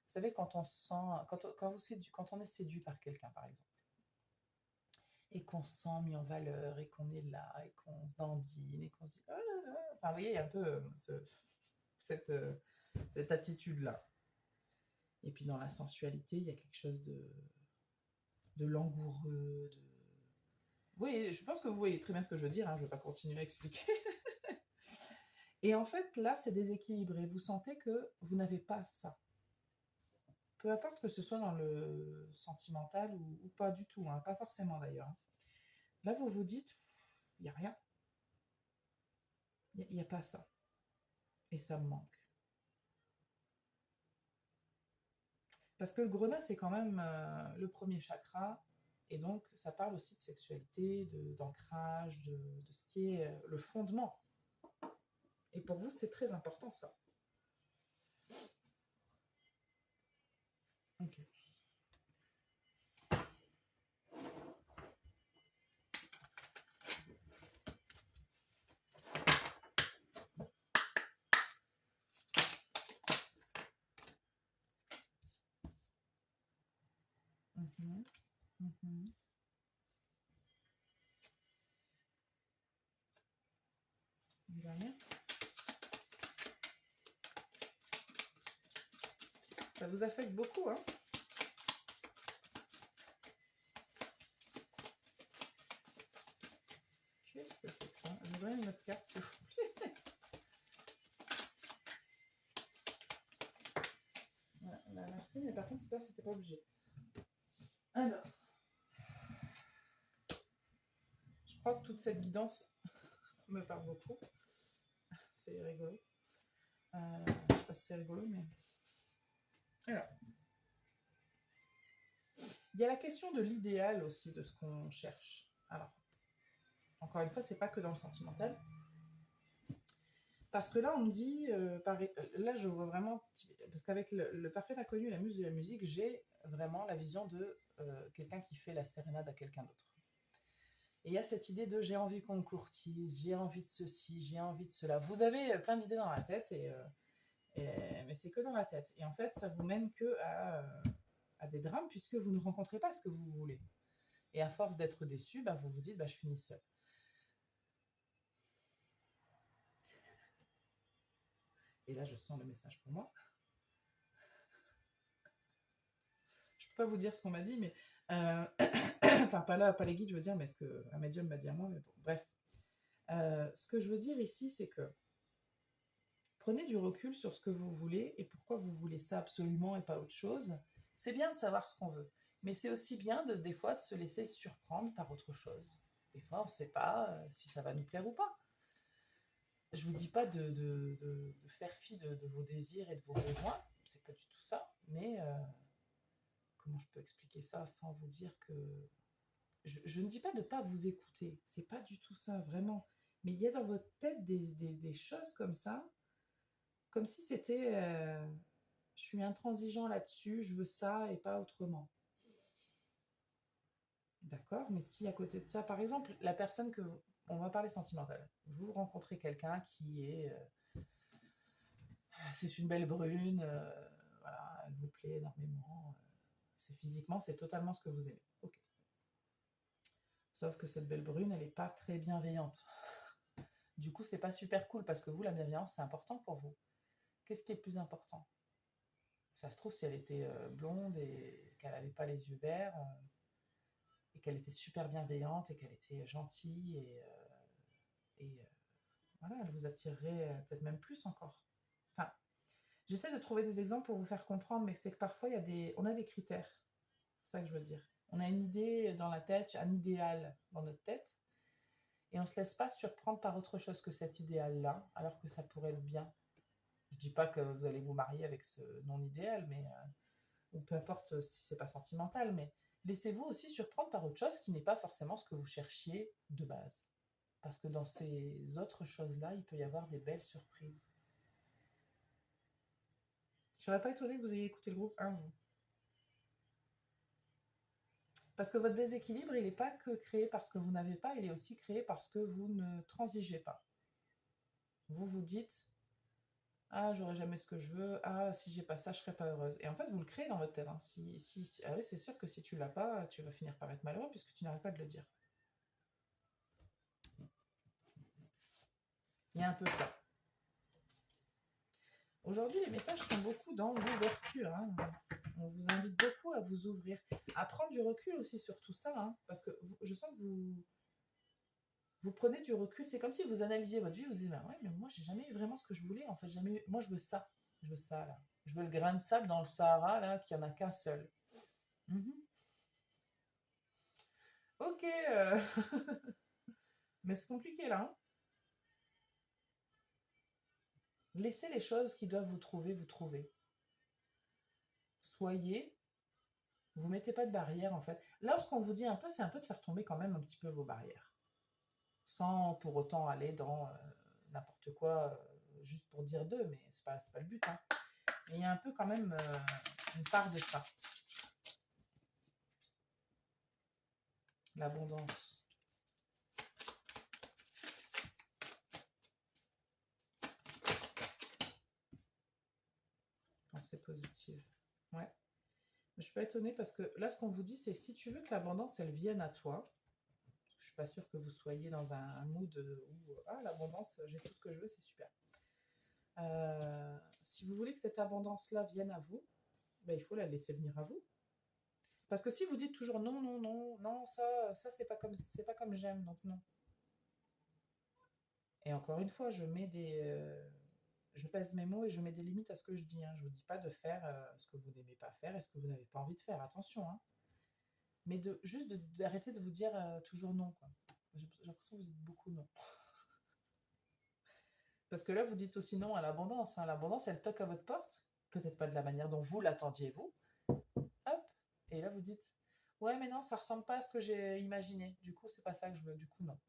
Vous savez, quand on sent, quand on est séduit par quelqu'un, par exemple, et qu'on se sent mis en valeur, et qu'on est là, et qu'on se dandine, et qu'on se dit, oh là là, enfin, vous voyez, un peu cette attitude-là. Et puis dans la sensualité, il y a quelque chose de langoureux. Oui, je pense que vous voyez très bien ce que je veux dire, hein, je ne vais pas continuer à expliquer. Et en fait, là, c'est déséquilibré. Vous sentez que vous n'avez pas ça. Peu importe que ce soit dans le sentimental ou pas du tout, hein, pas forcément d'ailleurs. Là, vous vous dites, il n'y a rien. Il n'y a pas ça. Et ça me manque. Parce que le grenat, c'est quand même le premier chakra. Et donc, ça parle aussi de sexualité, d'ancrage, de ce qui est le fondement. Et pour vous, c'est très important, ça. Ok. Mhm, mhm. Une dernière. Ça vous affecte beaucoup, hein? Qu'est-ce que c'est que ça? Je voudrais une autre carte, s'il vous plaît. Voilà, merci, mais par contre, c'était pas obligé. Alors, je crois que toute cette guidance me parle beaucoup. C'est rigolo. Je sais pas si c'est rigolo, mais... Alors, il y a la question de l'idéal aussi, de ce qu'on cherche. Alors, encore une fois, c'est pas que dans le sentimental. Parce que là, on me dit, là, je vois vraiment, parce qu'avec le parfait inconnu, la muse de la musique, j'ai vraiment la vision de quelqu'un qui fait la sérénade à quelqu'un d'autre. Et il y a cette idée de j'ai envie qu'on me courtise, j'ai envie de ceci, j'ai envie de cela. Vous avez plein d'idées dans la tête, mais c'est que dans la tête. Et en fait, ça vous mène que à des drames, puisque vous ne rencontrez pas ce que vous voulez. Et à force d'être déçu, bah, vous vous dites, bah, je finis seul. Et là, je sens le message pour moi. Je peux pas vous dire ce qu'on m'a dit, mais enfin pas là, pas les guides, je veux dire, mais ce que un médium m'a dit à moi. Mais bon, bref, ce que je veux dire ici, c'est que prenez du recul sur ce que vous voulez et pourquoi vous voulez ça absolument et pas autre chose. C'est bien de savoir ce qu'on veut, mais c'est aussi bien des fois de se laisser surprendre par autre chose. Des fois, on ne sait pas si ça va nous plaire ou pas. Je vous dis pas de faire fi de vos désirs et de vos besoins, c'est pas du tout ça, mais comment je peux expliquer ça sans vous dire que... Je ne dis pas de ne pas vous écouter, c'est pas du tout ça, vraiment. Mais il y a dans votre tête des choses comme ça, comme si c'était je suis intransigeant là-dessus, je veux ça et pas autrement. D'accord, mais si à côté de ça, par exemple, la personne que vous, on va parler sentimental, vous rencontrez quelqu'un qui est, c'est une belle brune, voilà, elle vous plaît énormément, c'est physiquement, c'est totalement ce que vous aimez. Ok. Sauf que cette belle brune, elle n'est pas très bienveillante. Du coup, c'est pas super cool parce que vous, la bienveillance, c'est important pour vous. Qu'est-ce qui est le plus important? Ça se trouve, si elle était blonde et qu'elle n'avait pas les yeux verts, et qu'elle était super bienveillante et qu'elle était gentille et voilà, elle vous attirerait peut-être même plus encore. Enfin, j'essaie de trouver des exemples pour vous faire comprendre, mais c'est que parfois on a des critères. C'est ça que je veux dire. On a une idée dans la tête, un idéal dans notre tête, et on ne se laisse pas surprendre par autre chose que cet idéal-là, alors que ça pourrait être bien. Je ne dis pas que vous allez vous marier avec ce non-idéal, mais ou peu importe si c'est pas sentimental, mais laissez-vous aussi surprendre par autre chose qui n'est pas forcément ce que vous cherchiez de base. Parce que dans ces autres choses-là, il peut y avoir des belles surprises. Je ne serais pas étonnée que vous ayez écouté le groupe 1, vous. Parce que votre déséquilibre, il n'est pas que créé parce que vous n'avez pas, il est aussi créé parce que vous ne transigez pas. Vous vous dites, ah, j'aurai jamais ce que je veux, ah, si j'ai pas ça, je serai pas heureuse. Et en fait, vous le créez dans votre tête. Hein. Ah oui, c'est sûr que si tu l'as pas, tu vas finir par être malheureux puisque tu n'arrêtes pas de le dire. Il y a un peu ça. Aujourd'hui, les messages sont beaucoup dans l'ouverture. Hein. On vous invite beaucoup à vous ouvrir, à prendre du recul aussi sur tout ça, hein, parce que je sens que vous prenez du recul. C'est comme si vous analysiez votre vie, vous dites, bah ouais, mais moi, j'ai jamais eu vraiment ce que je voulais. En fait, jamais eu... Moi, je veux ça. Je veux ça, là. Je veux le grain de sable dans le Sahara, là, qu'il n'y en a qu'un seul. Mhm. Ok. Mais c'est compliqué, là. Hein. Laissez les choses qui doivent vous trouver, vous trouver. Soyez. Vous mettez pas de barrière, en fait. Là, ce qu'on vous dit un peu, c'est un peu de faire tomber quand même un petit peu vos barrières. Sans pour autant aller dans n'importe quoi, juste pour dire d'eux, mais c'est pas le but. Hein. Mais il y a un peu quand même une part de ça. L'abondance. Pensée positive. Ouais. Je suis pas étonnée parce que là, ce qu'on vous dit, c'est si tu veux que l'abondance, elle vienne à toi, je suis pas sûre que vous soyez dans un mood où ah, l'abondance, j'ai tout ce que je veux, c'est super. Si vous voulez que cette abondance-là vienne à vous, ben, il faut la laisser venir à vous. Parce que si vous dites toujours non, non, non, non, ça c'est pas comme j'aime, donc non. Et encore une fois, je pèse mes mots et je mets des limites à ce que je dis. Hein. Je vous dis pas de faire ce que vous n'aimez pas faire et ce que vous n'avez pas envie de faire. Attention, hein. Mais d'arrêter de vous dire toujours non. Quoi. J'ai l'impression que vous dites beaucoup non. Parce que là, vous dites aussi non à l'abondance. Hein. L'abondance, elle toque à votre porte. Peut-être pas de la manière dont vous l'attendiez, vous. Hop. Et là, vous dites, ouais, mais non, ça ressemble pas à ce que j'ai imaginé. Du coup, c'est pas ça que je veux. Du coup, non.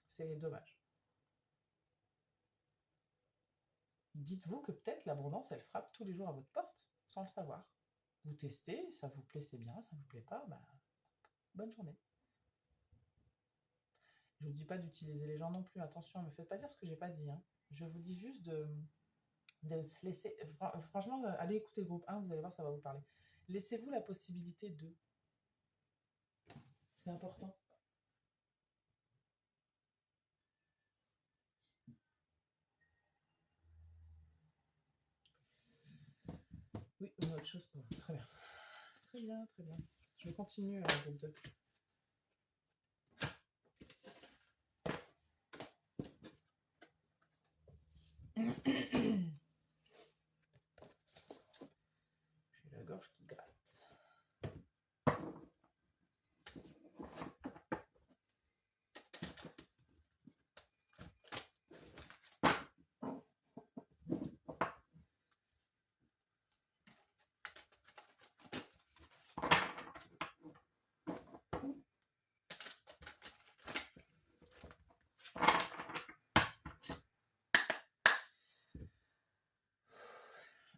C'est dommage. Dites-vous que peut-être l'abondance, elle frappe tous les jours à votre porte, sans le savoir. Vous testez, ça vous plaît, c'est bien, ça vous plaît pas, bah, bonne journée. Je vous dis pas d'utiliser les gens non plus, attention, ne me faites pas dire ce que j'ai pas dit. Hein. Je vous dis juste de se laisser... Franchement, allez écouter le groupe 1, vous allez voir, ça va vous parler. Laissez-vous la possibilité de... C'est important. Oui, une autre chose pour vous. Très bien. Très bien, très bien. Je continue le groupe 2. J'ai la gorge qui gratte.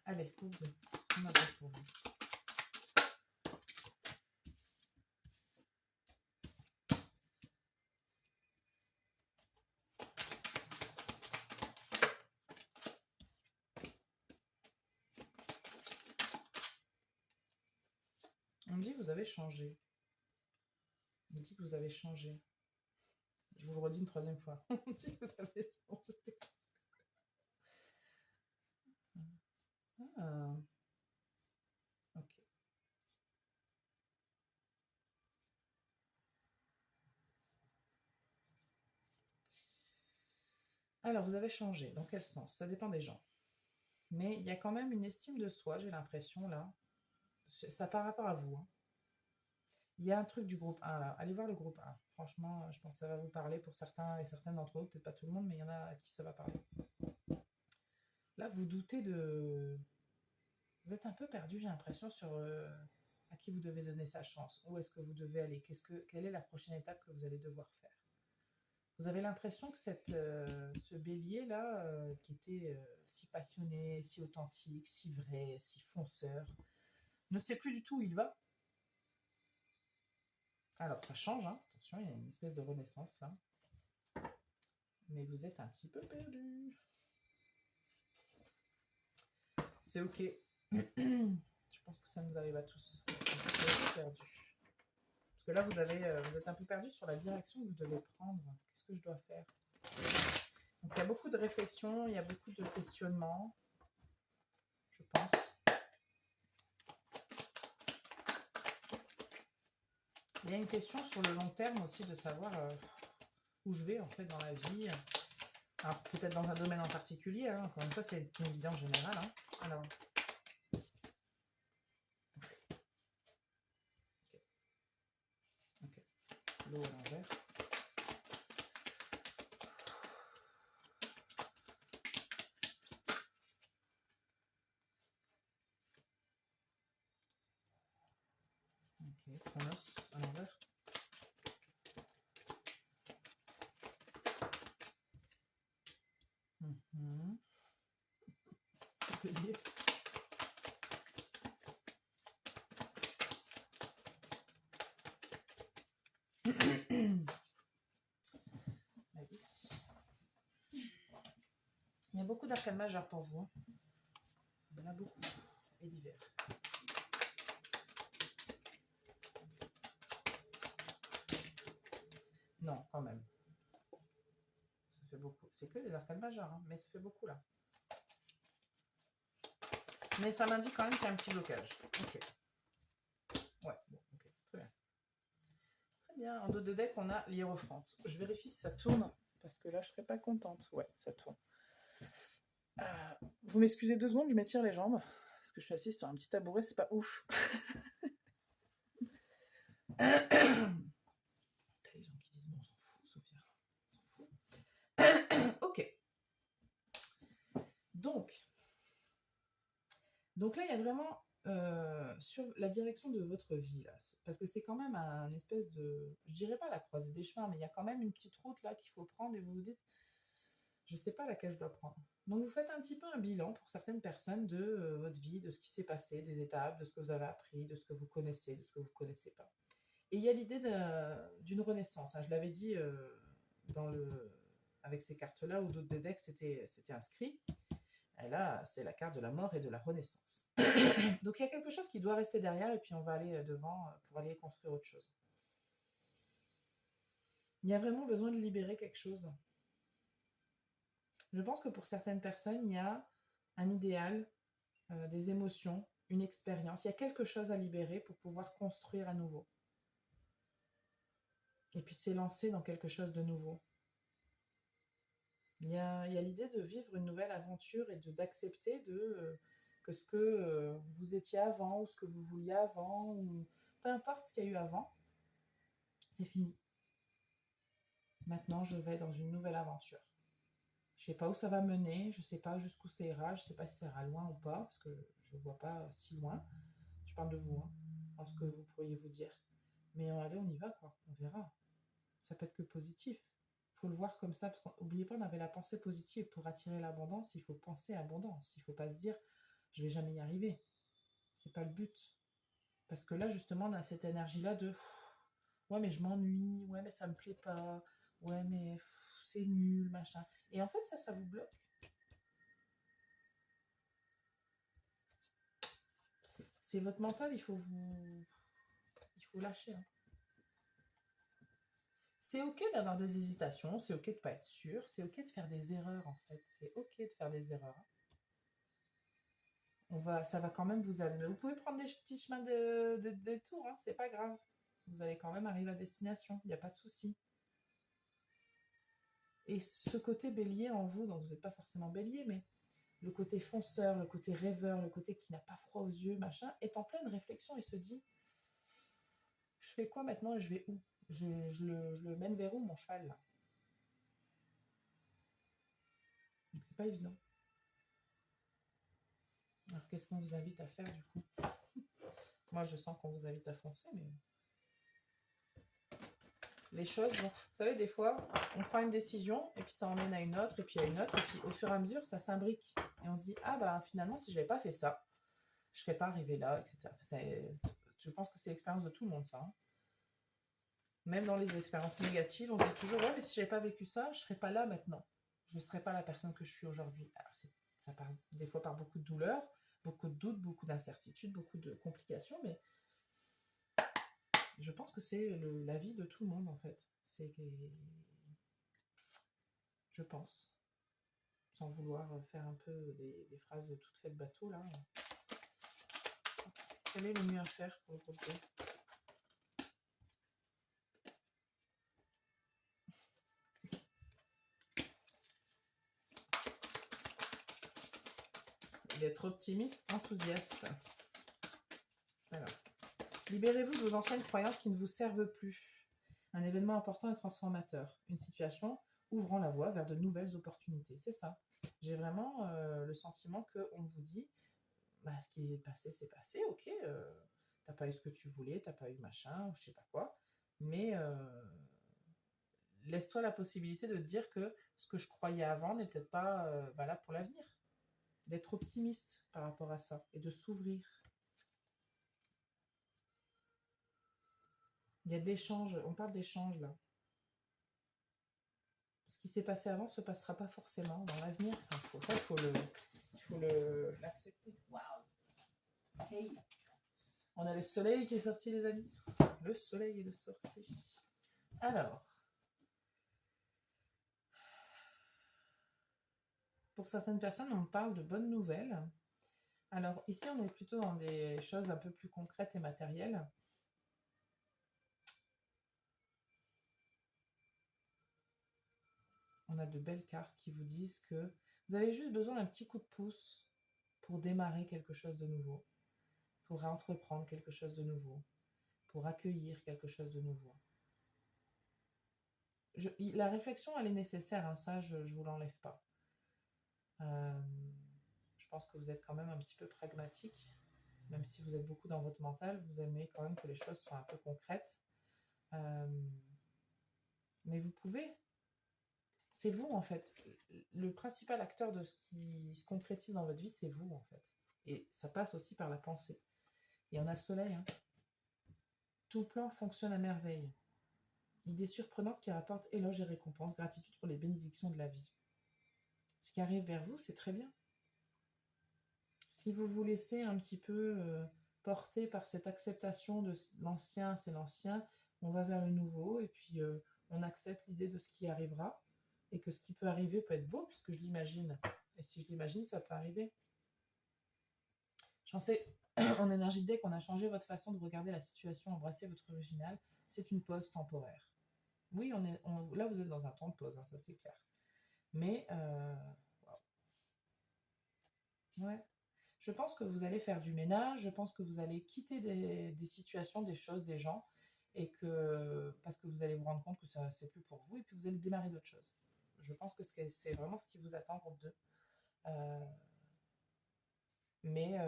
Allez, ouvrez. On avance pour vous. On me dit que vous avez changé. On me dit que vous avez changé. Je vous le redis une troisième fois. On me dit que vous avez changé. Ah, ok. Alors, vous avez changé. Dans quel sens? Ça dépend des gens. Mais il y a quand même une estime de soi, j'ai l'impression, là. Ça par rapport à vous. Hein. Il y a un truc du groupe 1, là. Allez voir le groupe 1. Franchement, je pense que ça va vous parler pour certains et certaines d'entre vous. Peut-être pas tout le monde, mais il y en a à qui ça va parler. Là, vous doutez de... Vous êtes un peu perdu, j'ai l'impression, sur à qui vous devez donner sa chance. Où est-ce que vous devez aller? Quelle est la prochaine étape que vous allez devoir faire? Vous avez l'impression que ce bélier-là, qui était si passionné, si authentique, si vrai, si fonceur, ne sait plus du tout où il va. Alors, ça change, hein. Attention, il y a une espèce de renaissance là. Mais vous êtes un petit peu perdu. C'est ok. Je pense que ça nous arrive à tous. Vous êtes perdu. Parce que là, vous êtes un peu perdu sur la direction que vous devez prendre. Qu'est-ce que je dois faire? Donc il y a beaucoup de réflexions, il y a beaucoup de questionnements, je pense. Il y a une question sur le long terme aussi de savoir où je vais en fait dans la vie. Peut-être dans un domaine en particulier, hein. Encore une fois, c'est une guidance générale. Hein. Alors, ok. L'eau à l'envers. Ok, Chronos à l'envers. Bélier. Il y a beaucoup d'arcanes majeures pour vous. Hein. Il y en a beaucoup. Et l'hiver. Non, quand même. Ça fait beaucoup. C'est que des arcanes majeures, hein, mais ça fait beaucoup là. Mais ça m'indique quand même qu'il y a un petit blocage. Ok. Ouais, bon, ok. Très bien. Très bien. En dos de deck, on a l'hiérophante. Je vérifie si ça tourne. Parce que là, je serais pas contente. Ouais, ça tourne. Vous m'excusez 2 secondes, je m'étire les jambes. Parce que je suis assise sur un petit tabouret, c'est pas ouf. T'as les gens qui disent, bon, on s'en fout, Sophia. On s'en fout. Ok. Donc là, il y a vraiment sur la direction de votre vie, là, parce que c'est quand même un espèce de, je dirais pas la croisée des chemins, mais il y a quand même une petite route là qu'il faut prendre et vous vous dites, je sais pas laquelle je dois prendre. Donc vous faites un petit peu un bilan pour certaines personnes de votre vie, de ce qui s'est passé, des étapes, de ce que vous avez appris, de ce que vous connaissez, de ce que vous ne connaissez pas. Et il y a l'idée d'une renaissance. Hein. Je l'avais dit avec ces cartes-là, ou d'autres des decks, c'était inscrit. Et là, c'est la carte de la mort et de la renaissance. Donc il y a quelque chose qui doit rester derrière et puis on va aller devant pour aller construire autre chose. Il y a vraiment besoin de libérer quelque chose. Je pense que pour certaines personnes, il y a un idéal, des émotions, une expérience. Il y a quelque chose à libérer pour pouvoir construire à nouveau. Et puis s'élancer dans quelque chose de nouveau. Il y a l'idée de vivre une nouvelle aventure et d'accepter que ce que vous étiez avant ou ce que vous vouliez avant, ou peu importe ce qu'il y a eu avant, c'est fini. Maintenant, je vais dans une nouvelle aventure. Je ne sais pas où ça va mener, je ne sais pas jusqu'où ça ira, je ne sais pas si ça ira loin ou pas, parce que je ne vois pas si loin. Je parle de vous, hein, en ce que vous pourriez vous dire. Mais allez, on y va, quoi. On verra. Ça peut être que positif. Il faut le voir comme ça, parce qu'oubliez pas, on avait la pensée positive. Pour attirer l'abondance, il faut penser abondance. Il ne faut pas se dire, je ne vais jamais y arriver. C'est pas le but. Parce que là, justement, on a cette énergie-là de, ouais, mais je m'ennuie, ouais, mais ça me plaît pas, ouais, mais c'est nul, machin. Et en fait, ça vous bloque. C'est votre mental, il faut lâcher. Hein. C'est ok d'avoir des hésitations, c'est ok de pas être sûr, c'est ok de faire des erreurs en fait, c'est ok de faire des erreurs. Ça va quand même vous amener. Vous pouvez prendre des petits chemins de détour, hein, c'est pas grave. Vous allez quand même arriver à destination, il n'y a pas de souci. Et ce côté bélier en vous, donc vous n'êtes pas forcément bélier, mais le côté fonceur, le côté rêveur, le côté qui n'a pas froid aux yeux, machin, est en pleine réflexion et se dit, je fais quoi maintenant et je vais où je le mène vers où mon cheval là? Donc c'est pas évident. Alors qu'est-ce qu'on vous invite à faire du coup? Moi je sens qu'on vous invite à foncer, mais les choses, bon, vous savez, des fois, on prend une décision et puis ça emmène à une autre et puis à une autre et puis au fur et à mesure, ça s'imbrique et on se dit ah bah finalement si je n'avais pas fait ça, je serais pas arrivé là, etc. Je pense que c'est l'expérience de tout le monde ça. Hein. Même dans les expériences négatives, on se dit toujours ouais mais si j'avais pas vécu ça, je serais pas là maintenant. Je ne serais pas la personne que je suis aujourd'hui. Alors ça passe des fois par beaucoup de douleurs, beaucoup de doutes, beaucoup d'incertitudes, beaucoup de complications, mais je pense que c'est la vie de tout le monde en fait. Je pense. sans vouloir faire un peu des phrases toutes faites bateau, là. Quel est le mieux à faire pour le groupe 2? D'être optimiste, enthousiaste. Alors, libérez-vous de vos anciennes croyances qui ne vous servent plus. Un événement important et transformateur. Une situation ouvrant la voie vers de nouvelles opportunités. C'est ça. J'ai vraiment le sentiment qu'on vous dit, bah, ce qui est passé, c'est passé, ok, t'as pas eu ce que tu voulais, t'as pas eu machin, ou je sais pas quoi, mais laisse-toi la possibilité de te dire que ce que je croyais avant n'est peut-être pas valable pour l'avenir. D'être optimiste par rapport à ça et de s'ouvrir. Il y a de l'échange, on parle d'échange là. Ce qui s'est passé avant ne se passera pas forcément dans l'avenir. Enfin, il faut l'accepter. Waouh! Hey! On a le soleil qui est sorti, les amis. Le soleil est sorti. Alors, pour certaines personnes, on parle de bonnes nouvelles. Alors, ici, on est plutôt dans des choses un peu plus concrètes et matérielles. On a de belles cartes qui vous disent que vous avez juste besoin d'un petit coup de pouce pour démarrer quelque chose de nouveau, pour entreprendre quelque chose de nouveau, pour accueillir quelque chose de nouveau. La réflexion, elle est nécessaire, hein, ça, je ne vous l'enlève pas. Je pense que vous êtes quand même un petit peu pragmatique, même si vous êtes beaucoup dans votre mental, vous aimez quand même que les choses soient un peu concrètes. Mais vous pouvez. C'est vous, en fait. Le principal acteur de ce qui se concrétise dans votre vie, c'est vous, en fait. Et ça passe aussi par la pensée. Et on a le soleil. Hein. Tout plan fonctionne à merveille. Idée surprenante qui rapporte éloge et récompense, gratitude pour les bénédictions de la vie. Ce qui arrive vers vous, c'est très bien. Si vous vous laissez un petit peu porter par cette acceptation de l'ancien, c'est l'ancien, on va vers le nouveau et puis on accepte l'idée de ce qui arrivera et que ce qui peut arriver peut être beau puisque je l'imagine. Et si je l'imagine, ça peut arriver. J'en sais en énergie de deck, on a changé votre façon de regarder la situation, embrasser votre original. C'est une pause temporaire. Oui, là vous êtes dans un temps de pause, hein, ça c'est clair. Mais, ouais. Je pense que vous allez faire du ménage, je pense que vous allez quitter des situations, des choses, des gens, et que parce que vous allez vous rendre compte que ça c'est plus pour vous, et puis vous allez démarrer d'autres choses. Je pense que c'est vraiment ce qui vous attend, groupe 2. Mais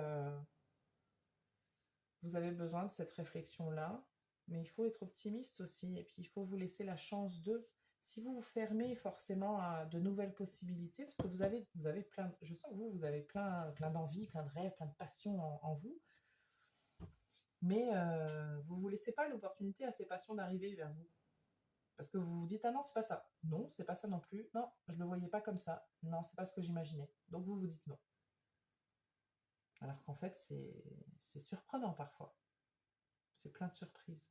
vous avez besoin de cette réflexion-là, mais il faut être optimiste aussi, et puis il faut vous laisser la chance de. Si vous vous fermez forcément à de nouvelles possibilités, parce que vous avez plein, je sens que vous avez plein d'envies, plein de rêves, plein de passions en vous, mais vous ne vous laissez pas l'opportunité à ces passions d'arriver vers vous. Parce que vous vous dites, ah non, c'est pas ça. Non, c'est pas ça non plus. Non, je ne le voyais pas comme ça. Non, c'est pas ce que j'imaginais. Donc vous vous dites non. Alors qu'en fait, c'est surprenant parfois. C'est plein de surprises.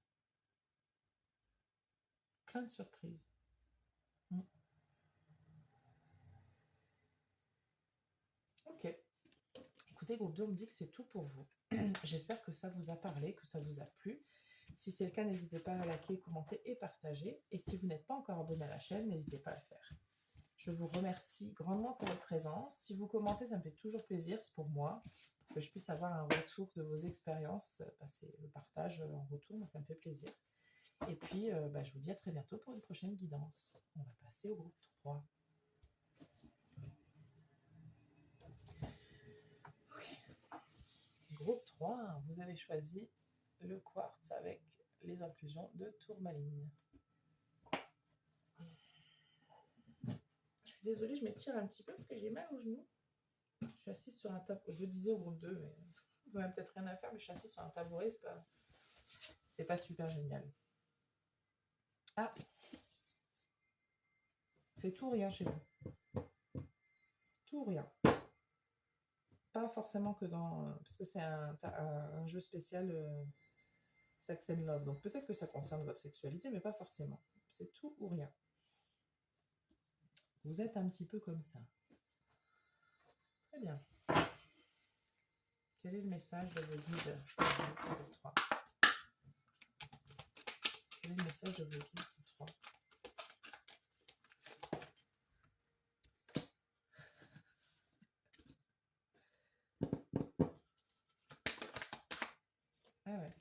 Plein de surprises. Ok. Écoutez, groupe 2, on me dit que c'est tout pour vous. J'espère que ça vous a parlé, que ça vous a plu. Si c'est le cas, n'hésitez pas à liker, commenter et partager. Et si vous n'êtes pas encore abonné à la chaîne, n'hésitez pas à le faire. Je vous remercie grandement pour votre présence. Si vous commentez, ça me fait toujours plaisir, c'est pour moi, que je puisse avoir un retour de vos expériences, passer le partage en retour, moi ça me fait plaisir. Et puis, je vous dis à très bientôt pour une prochaine guidance. On va passer au groupe 3. Groupe 3, vous avez choisi le quartz avec les inclusions de tourmaline. Je suis désolée, je m'étire un petit peu parce que j'ai mal au genou. Je suis assise sur un tabouret. Je le disais au groupe 2, mais vous n'avez peut-être rien à faire, mais je suis assise sur un tabouret, c'est pas super génial. Ah, c'est tout ou rien chez vous. Tout ou rien. Pas forcément que dans... Parce que c'est un jeu spécial Sex and Love. Donc peut-être que ça concerne votre sexualité, mais pas forcément. C'est tout ou rien. Vous êtes un petit peu comme ça. Très bien. Quel est le message de vos guides pour vous, groupe 3? Quel est le message de vos guides, groupe 3? Ah ouais.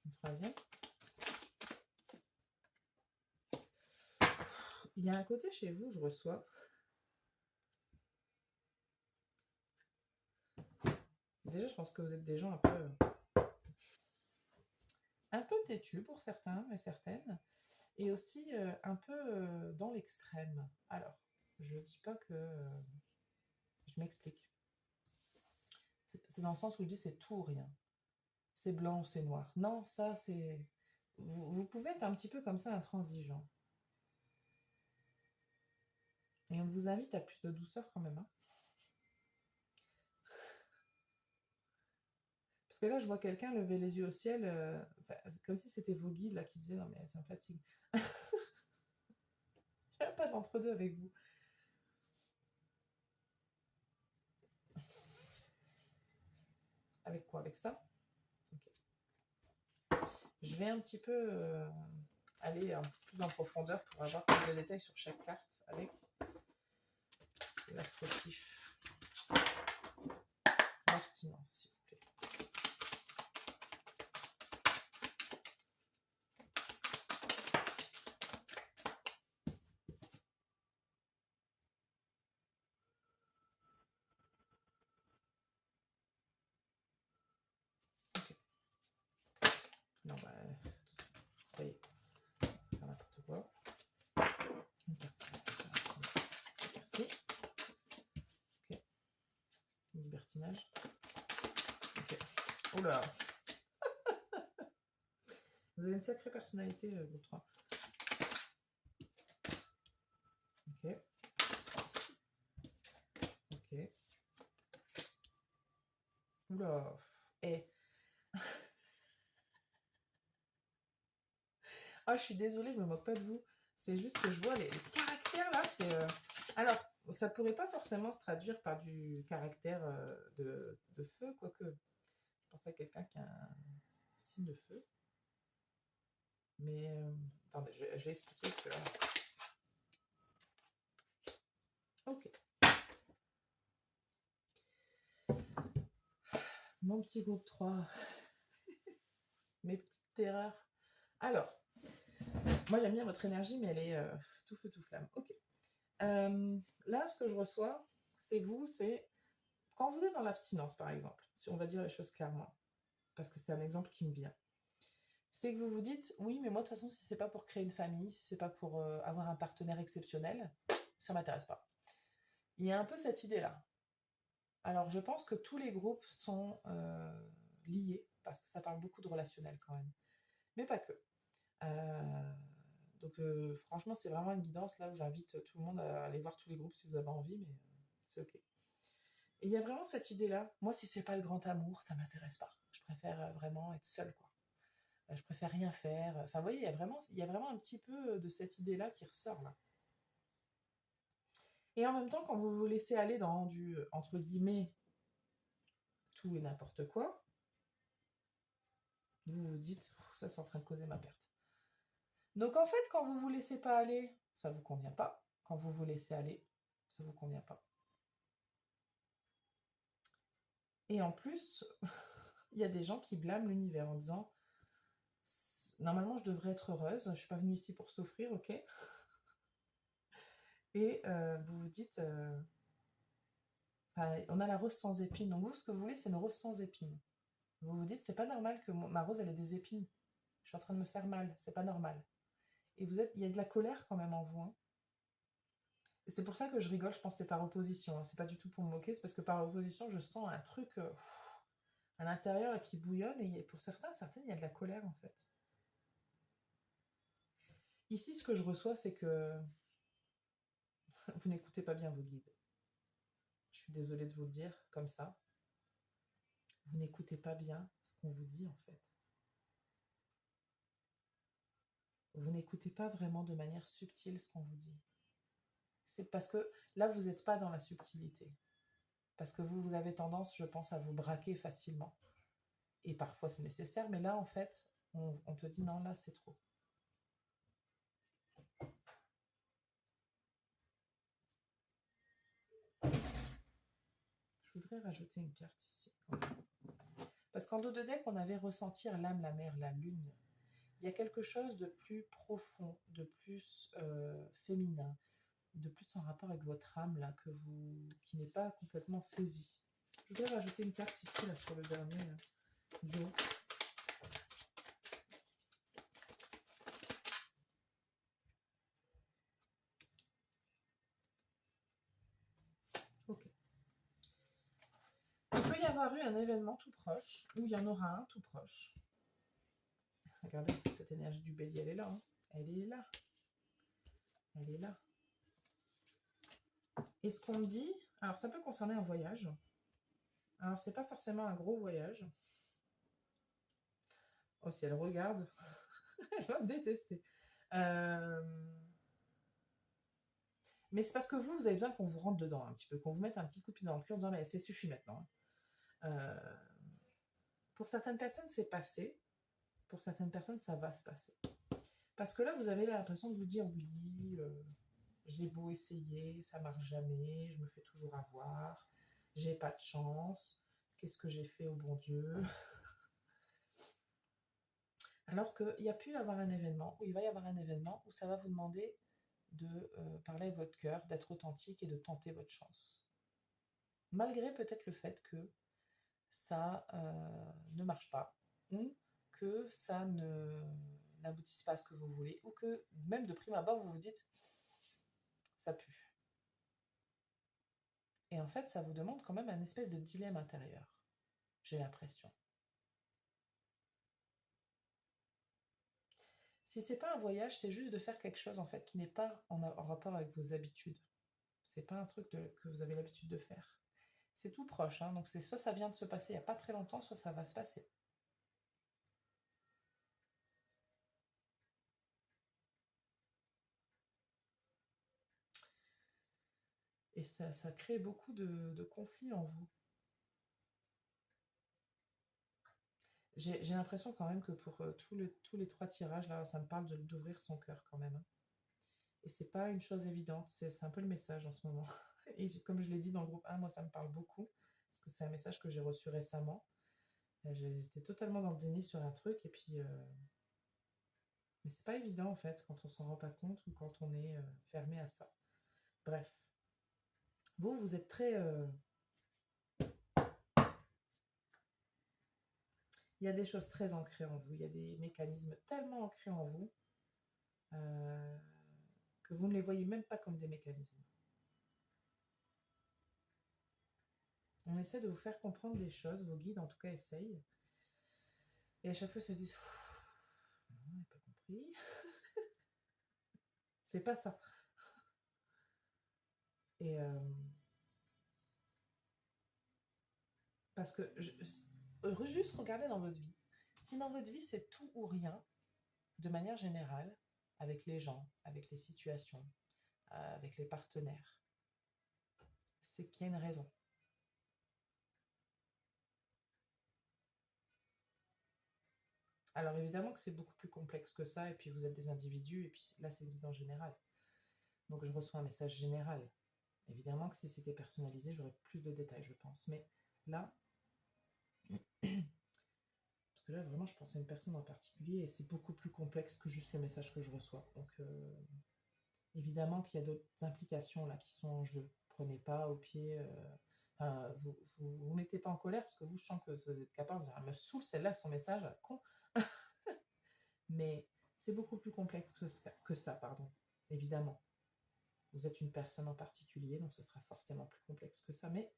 Une troisième. Il y a un côté chez vous, je reçois. Déjà, je pense que vous êtes des gens un peu têtus pour certains et certaines, et aussi un peu dans l'extrême. Alors, je ne dis pas que... je m'explique. C'est dans le sens où je dis c'est tout ou rien. C'est blanc ou c'est noir. Non, ça c'est... Vous pouvez être un petit peu comme ça, intransigeant. Et on vous invite à plus de douceur quand même. Hein. Parce que là, je vois quelqu'un lever les yeux au ciel, comme si c'était vos guides là, qui disaient non mais ça me fatigue. Il n'y a pas d'entre-deux avec vous. Avec quoi? Avec ça? Ok. Je vais un petit peu aller un peu plus en profondeur pour avoir plus de détails sur chaque carte avec l'astrotif. L'abstinence, s'il vous plaît. Ok. Non, bah, tout de suite. Ça y est. Ça fait n'importe quoi. Une carte. Merci. Ok. Libertinage. Ok. Oula. Vous avez une sacrée personnalité, groupe 3. Ok. Ok. Oula. Eh. Ah, je suis désolée, je me moque pas de vous. C'est juste que je vois les caractères là, c'est... Alors, ça pourrait pas forcément se traduire par du caractère de feu, quoique. Je pense à quelqu'un qui a un signe de feu. Mais attendez, je vais expliquer parce que là. Ok. Mon petit groupe 3. Mes petites terreurs. Alors, moi j'aime bien votre énergie, mais elle est tout feu, tout flamme. Ok. Là, ce que je reçois, c'est vous, c'est quand vous êtes dans l'abstinence, par exemple, si on va dire les choses clairement, parce que c'est un exemple qui me vient. C'est que vous vous dites, oui, mais moi de toute façon, si c'est pas pour créer une famille, si c'est pas pour avoir un partenaire exceptionnel, ça m'intéresse pas. Il y a un peu cette idée-là. Alors, je pense que tous les groupes sont liés, parce que ça parle beaucoup de relationnel quand même, mais pas que. Donc, franchement, c'est vraiment une guidance là où j'invite tout le monde à aller voir tous les groupes si vous avez envie, mais c'est ok. Et il y a vraiment cette idée-là. Moi, si c'est pas le grand amour, ça m'intéresse pas. Je préfère vraiment être seule, quoi. Je préfère rien faire. Enfin, vous voyez, il y a vraiment un petit peu de cette idée-là qui ressort là. Et en même temps, quand vous vous laissez aller dans du, entre guillemets, tout et n'importe quoi, vous vous dites, ça c'est en train de causer ma perte. Donc en fait, quand vous vous laissez pas aller, ça vous convient pas. Quand vous vous laissez aller, ça vous convient pas. Et en plus, il y a des gens qui blâment l'univers en disant, normalement je devrais être heureuse, je suis pas venue ici pour souffrir, ok. Et vous vous dites, on a la rose sans épines. Donc vous, ce que vous voulez, c'est une rose sans épines. Vous vous dites, c'est pas normal que ma rose, elle ait des épines. Je suis en train de me faire mal, c'est pas normal. Et il y a de la colère quand même en vous. Hein. Et c'est pour ça que je rigole, je pense que c'est par opposition. Hein. C'est pas du tout pour me moquer, c'est parce que par opposition, je sens un truc à l'intérieur là, qui bouillonne. Et pour certaines, il y a de la colère en fait. Ici, ce que je reçois, c'est que vous n'écoutez pas bien vos guides. Je suis désolée de vous le dire comme ça. Vous n'écoutez pas bien ce qu'on vous dit en fait. Vous n'écoutez pas vraiment de manière subtile ce qu'on vous dit. C'est parce que là, vous n'êtes pas dans la subtilité. Parce que vous avez tendance, je pense, à vous braquer facilement. Et parfois, c'est nécessaire. Mais là, en fait, on te dit non, là, c'est trop. Je voudrais rajouter une carte ici. Parce qu'en dos de deck, on avait ressentir l'âme, la mer, la lune. Il y a quelque chose de plus profond, de plus féminin, de plus en rapport avec votre âme, là, qui n'est pas complètement saisie. Je voudrais rajouter une carte ici, là, sur le dernier duo. Ok. Il peut y avoir eu un événement tout proche, ou il y en aura un tout proche. Regardez, cette énergie du bélier, elle est là. Hein. Elle est là. Elle est là. Et ce qu'on me dit, alors ça peut concerner un voyage. Alors c'est pas forcément un gros voyage. Oh, si elle regarde, elle va me détester. Mais c'est parce que vous avez besoin qu'on vous rentre dedans un petit peu, qu'on vous mette un petit coup de pied dans le cul en disant mais c'est suffit maintenant. Pour certaines personnes, c'est passé. Pour certaines personnes, ça va se passer. Parce que là, vous avez l'impression de vous dire oui, j'ai beau essayer, ça marche jamais, je me fais toujours avoir, j'ai pas de chance, qu'est-ce que j'ai fait au bon Dieu? Alors qu'il y a pu y avoir un événement, ou il va y avoir un événement où ça va vous demander de parler avec votre cœur, d'être authentique et de tenter votre chance. Malgré peut-être le fait que ça ne marche pas, ou que ça n'aboutisse pas à ce que vous voulez, ou que même de prime abord, vous vous dites ça pue. Et en fait, ça vous demande quand même un espèce de dilemme intérieur, j'ai l'impression. Si c'est pas un voyage, c'est juste de faire quelque chose en fait qui n'est pas en rapport avec vos habitudes. C'est pas un truc que vous avez l'habitude de faire. C'est tout proche, hein, donc c'est soit ça vient de se passer il n'y a pas très longtemps, soit ça va se passer. Et ça crée beaucoup de conflits en vous. J'ai l'impression quand même que pour tous les trois tirages, là, ça me parle d'ouvrir son cœur quand même. Hein. Et c'est pas une chose évidente, c'est un peu le message en ce moment. Et comme je l'ai dit dans le groupe 1, moi ça me parle beaucoup, parce que c'est un message que j'ai reçu récemment. J'étais totalement dans le déni sur un truc, et puis... Mais c'est pas évident en fait, quand on s'en rend pas compte ou quand on est fermé à ça. Bref. Vous êtes très... Il y a des choses très ancrées en vous, il y a des mécanismes tellement ancrés en vous euh, que vous ne les voyez même pas comme des mécanismes. On essaie de vous faire comprendre des choses, vos guides en tout cas essayent. Et à chaque fois, ils se disent non, j'ai pas compris. C'est pas ça. Et parce que juste regardez dans votre vie. Si dans votre vie c'est tout ou rien, de manière générale, avec les gens, avec les situations, avec les partenaires, c'est qu'il y a une raison. Alors évidemment que c'est beaucoup plus complexe que ça, et puis vous êtes des individus, et puis là c'est une guide en général. Donc je reçois un message général. Évidemment que si c'était personnalisé, j'aurais plus de détails, je pense. Mais là, parce que là vraiment je pense à une personne en particulier, et c'est beaucoup plus complexe que juste le message que je reçois. Donc évidemment qu'il y a d'autres implications là qui sont en jeu. Prenez pas au pied... vous mettez pas en colère, parce que vous, je sens que vous êtes capable de dire, elle me saoule celle-là, son message, con. Mais c'est beaucoup plus complexe que ça, pardon. Évidemment. Vous êtes une personne en particulier, donc ce sera forcément plus complexe que ça. Mais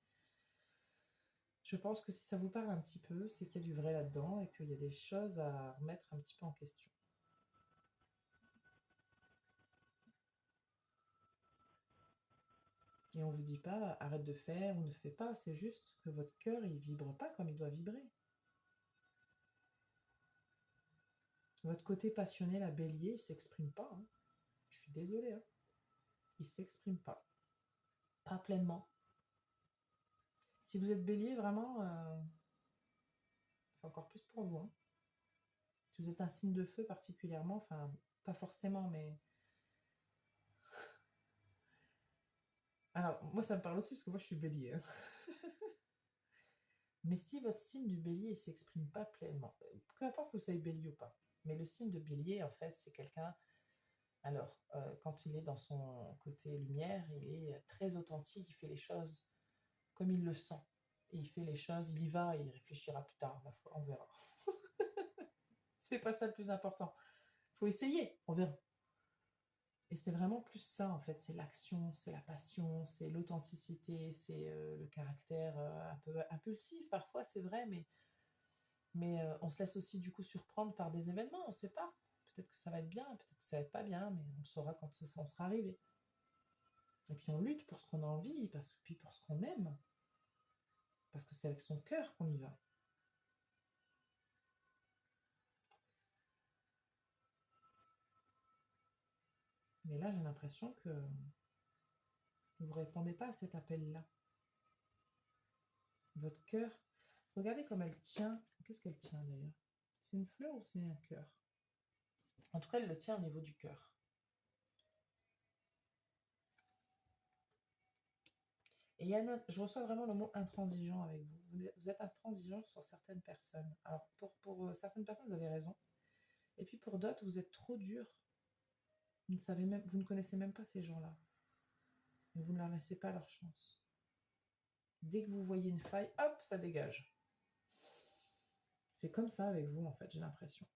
je pense que si ça vous parle un petit peu, c'est qu'il y a du vrai là-dedans et qu'il y a des choses à remettre un petit peu en question. Et on vous dit pas arrête de faire ou ne fais pas, c'est juste que votre cœur il vibre pas comme il doit vibrer. Votre côté passionné, la bélier, il s'exprime pas. Hein. Je suis désolée. Hein. il ne s'exprime pas. Pas pleinement. Si vous êtes bélier, vraiment, c'est encore plus pour vous. Hein. Si vous êtes un signe de feu particulièrement, enfin, pas forcément, mais... Alors, moi, ça me parle aussi, parce que moi, je suis bélier. Hein. Mais si votre signe du bélier ne s'exprime pas pleinement, peu importe que vous soyez bélier ou pas, mais le signe de bélier, en fait, c'est quelqu'un... Alors, quand il est dans son côté lumière, il est très authentique, il fait les choses comme il le sent. Et il fait les choses, il y va et il réfléchira plus tard, ma foi, on verra. C'est pas ça le plus important. Faut essayer, on verra. Et c'est vraiment plus ça, en fait. C'est l'action, c'est la passion, c'est l'authenticité, c'est le caractère un peu impulsif, parfois, c'est vrai, mais on se laisse aussi, du coup, surprendre par des événements, on ne sait pas. Peut-être que ça va être bien, peut-être que ça va être pas bien, mais on le saura quand on sera arrivé. Et puis on lutte pour ce qu'on a envie, puis pour ce qu'on aime. Parce que c'est avec son cœur qu'on y va. Mais là, j'ai l'impression que vous ne répondez pas à cet appel-là. Votre cœur, regardez comme elle tient. Qu'est-ce qu'elle tient d'ailleurs? C'est une fleur ou c'est un cœur? En tout cas, elle le tient au niveau du cœur. Et je reçois vraiment le mot intransigeant avec vous. Vous êtes intransigeant sur certaines personnes. Alors, pour certaines personnes, vous avez raison. Et puis pour d'autres, vous êtes trop dur. Vous ne connaissez même pas ces gens-là. Mais vous ne leur laissez pas leur chance. Dès que vous voyez une faille, hop, ça dégage. C'est comme ça avec vous, en fait, j'ai l'impression.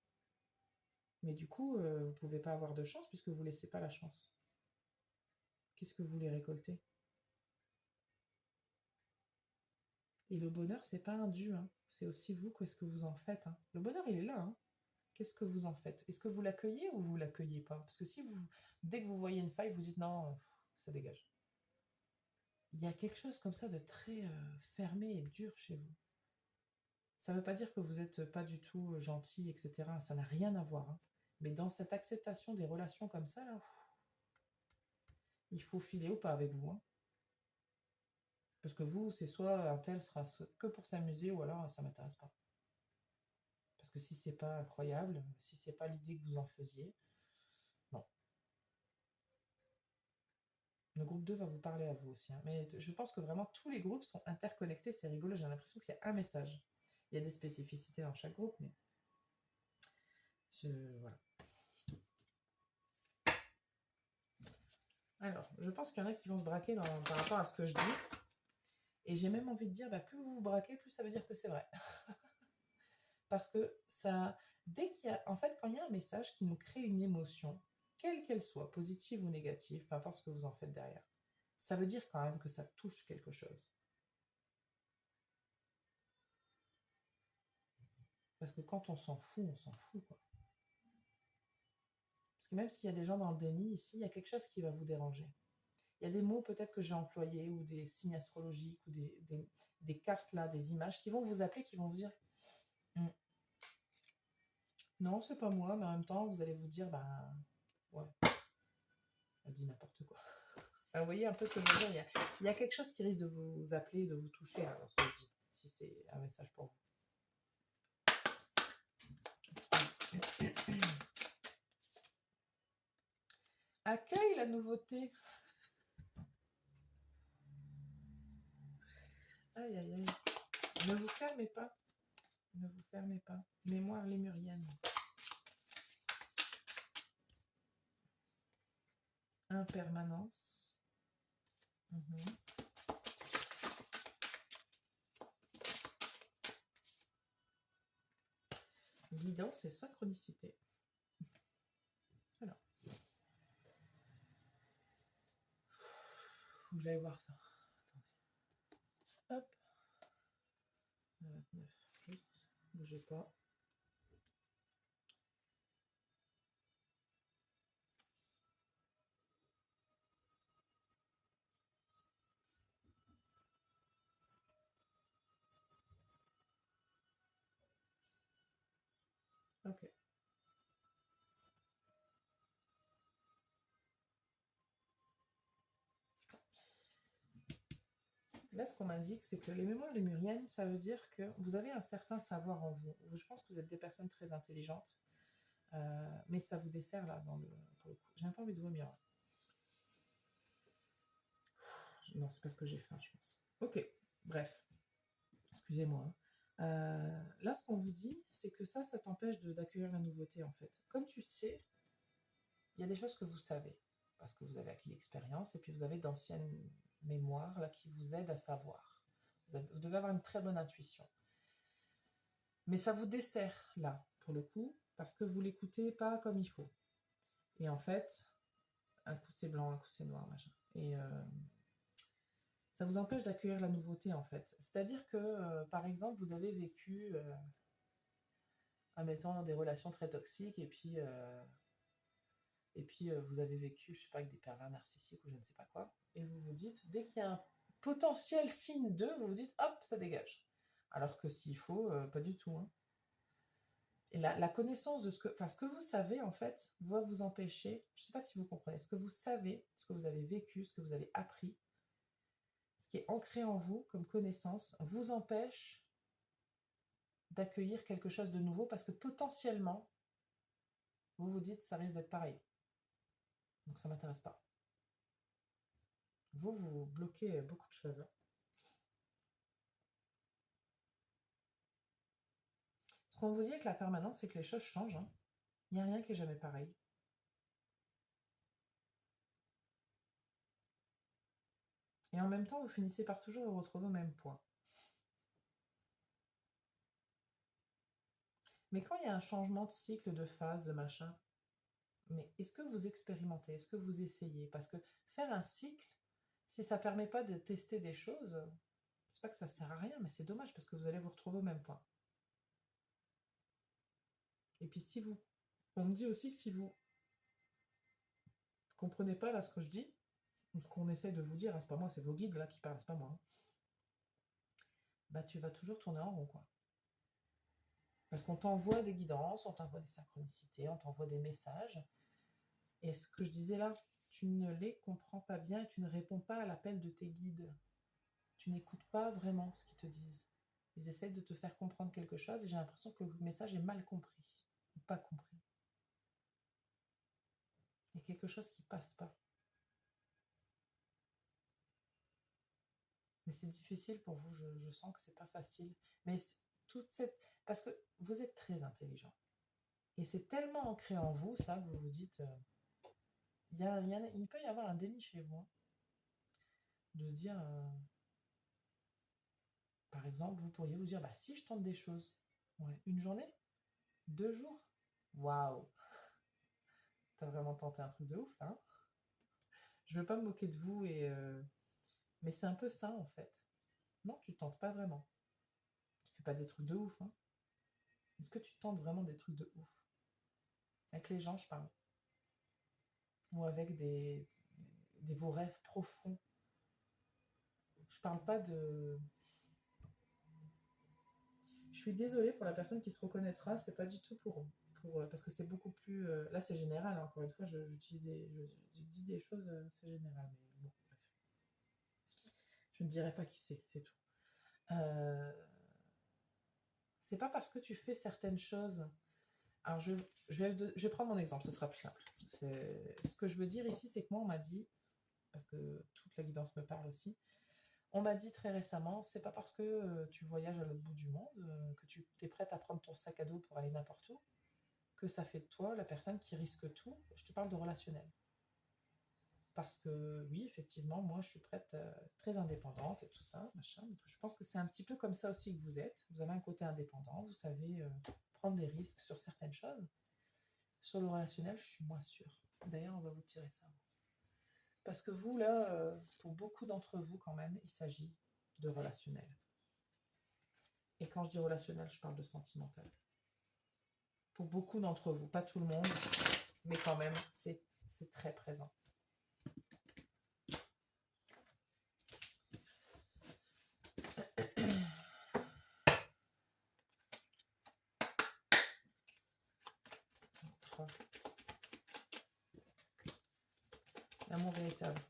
Mais du coup, vous ne pouvez pas avoir de chance puisque vous ne laissez pas la chance. Qu'est-ce que vous voulez récolter? Et le bonheur, c'est pas un dû, hein. C'est aussi vous, qu'est-ce que vous en faites. Hein. Le bonheur, il est là. Hein. Qu'est-ce que vous en faites? Est-ce que vous l'accueillez ou vous l'accueillez pas? Parce que si vous, dès que vous voyez une faille, vous dites non, ça dégage. Il y a quelque chose comme ça de très fermé et dur chez vous. Ça ne veut pas dire que vous n'êtes pas du tout gentil, etc. Ça n'a rien à voir. Hein. Mais dans cette acceptation des relations comme ça, là, il faut filer ou pas avec vous. Hein. Parce que vous, c'est soit un tel sera que pour s'amuser ou alors ça m'intéresse pas. Parce que si c'est pas incroyable, si c'est pas l'idée que vous en faisiez, non. Le groupe 2 va vous parler à vous aussi. Hein. Mais je pense que vraiment tous les groupes sont interconnectés. C'est rigolo, j'ai l'impression qu'il y a un message. Il y a des spécificités dans chaque groupe, mais voilà. Alors, je pense qu'il y en a qui vont se braquer par rapport à ce que je dis. Et j'ai même envie de dire, plus vous vous braquez, plus ça veut dire que c'est vrai. Parce que ça, dès qu'il y a, en fait, quand il y a un message qui nous crée une émotion, quelle qu'elle soit, positive ou négative, peu importe ce que vous en faites derrière, ça veut dire quand même que ça touche quelque chose. Parce que quand on s'en fout, quoi. Parce que même s'il y a des gens dans le déni, ici, il y a quelque chose qui va vous déranger. Il y a des mots peut-être que j'ai employés, ou des signes astrologiques, ou des cartes là, des images qui vont vous appeler, qui vont vous dire non, c'est pas moi, mais en même temps, vous allez vous dire, ouais, elle dit n'importe quoi. Vous voyez un peu ce que je veux dire, il y a quelque chose qui risque de vous appeler, de vous toucher là, dans ce que je dis, si c'est un message pour vous. Accueille la nouveauté. Aïe, aïe, aïe. Ne vous fermez pas. Ne vous fermez pas. Mémoire lémurienne. Impermanence. Guidance et synchronicité. Alors. Faut que j'aille voir ça. Attendez. Hop. 29. Juste. Bougez pas. Ok. Là, ce qu'on m'indique, c'est que les mémoires lémuriennes, ça veut dire que vous avez un certain savoir en vous. Je pense que vous êtes des personnes très intelligentes, mais ça vous dessert là, pour le coup. J'ai un peu envie de vomir. Non, c'est parce que j'ai faim, je pense. Ok, bref. Excusez-moi. Là, ce qu'on vous dit, c'est que ça t'empêche d'accueillir la nouveauté, en fait. Comme tu sais, il y a des choses que vous savez, parce que vous avez acquis l'expérience, et puis vous avez d'anciennes mémoires là, qui vous aident à savoir. Vous devez avoir une très bonne intuition. Mais ça vous dessert, là, pour le coup, parce que vous l'écoutez pas comme il faut. Et en fait, un coup c'est blanc, un coup c'est noir, machin. Et ça vous empêche d'accueillir la nouveauté, en fait. C'est-à-dire que, par exemple, vous avez vécu, admettons, des relations très toxiques, et puis vous avez vécu, je sais pas, avec des pervers narcissiques ou je ne sais pas quoi, et vous vous dites, dès qu'il y a un potentiel signe d'eux, vous vous dites, hop, ça dégage. Alors que s'il faut, pas du tout. Hein. Et la connaissance de ce que vous savez, en fait, va vous empêcher, je ne sais pas si vous comprenez, ce que vous savez, ce que vous avez vécu, ce que vous avez appris, ce qui est ancré en vous comme connaissance, vous empêche d'accueillir quelque chose de nouveau parce que potentiellement, vous vous dites, ça risque d'être pareil. Donc ça ne m'intéresse pas. Vous bloquez beaucoup de choses. Hein. Ce qu'on vous dit avec la permanence, c'est que les choses changent. Hein. Il n'y a rien qui est jamais pareil. Et en même temps, vous finissez par toujours vous retrouver au même point. Mais quand il y a un changement de cycle, de phase, de machin, mais est-ce que vous expérimentez? Est-ce que vous essayez? Parce que faire un cycle, si ça ne permet pas de tester des choses, c'est pas que ça sert à rien, mais c'est dommage parce que vous allez vous retrouver au même point. Et puis on me dit aussi que si vous comprenez pas là ce que je dis, ou ce qu'on essaie de vous dire, hein, c'est pas moi, c'est vos guides là qui parlent, c'est pas moi. Hein, bah tu vas toujours tourner en rond, quoi. Parce qu'on t'envoie des guidances, on t'envoie des synchronicités, on t'envoie des messages. Et ce que je disais là, tu ne les comprends pas bien et tu ne réponds pas à l'appel de tes guides. Tu n'écoutes pas vraiment ce qu'ils te disent. Ils essaient de te faire comprendre quelque chose et j'ai l'impression que le message est mal compris ou pas compris. Il y a quelque chose qui passe pas. Mais c'est difficile pour vous, je sens que c'est pas facile. Mais parce que vous êtes très intelligent. Et c'est tellement ancré en vous, ça, que vous vous dites, il peut y avoir un déni chez vous. Hein, de dire, par exemple, vous pourriez vous dire, bah si je tente des choses, ouais, une journée, 2 jours, waouh, t'as vraiment tenté un truc de ouf là. Hein. Je veux pas me moquer de vous mais c'est un peu ça en fait. Non, tu tentes pas vraiment. Tu fais pas des trucs de ouf. Hein. Est-ce que tu tentes vraiment des trucs de ouf? Avec les gens, je parle. Ou avec vos rêves profonds. Je parle pas de. Je suis désolée pour la personne qui se reconnaîtra, c'est pas du tout parce que c'est beaucoup plus. Là, c'est général, hein, encore une fois, je dis des choses, c'est général, mais bon, bref. Je ne dirai pas qui c'est tout. C'est pas parce que tu fais certaines choses. Alors, je vais prendre mon exemple, ce sera plus simple. Ce que je veux dire ici, c'est que moi, on m'a dit, parce que toute la guidance me parle aussi, on m'a dit très récemment, c'est pas parce que tu voyages à l'autre bout du monde, que tu es prête à prendre ton sac à dos pour aller n'importe où, que ça fait de toi la personne qui risque tout. Je te parle de relationnel. Parce que oui, effectivement, moi, je suis prête, très indépendante et tout ça, machin. Je pense que c'est un petit peu comme ça aussi que vous êtes. Vous avez un côté indépendant, vous savez prendre des risques sur certaines choses. Sur le relationnel, je suis moins sûre. D'ailleurs, on va vous tirer ça. Parce que vous, là, pour beaucoup d'entre vous, quand même, il s'agit de relationnel. Et quand je dis relationnel, je parle de sentimental. Pour beaucoup d'entre vous, pas tout le monde, mais quand même, c'est très présent. L'amour véritable.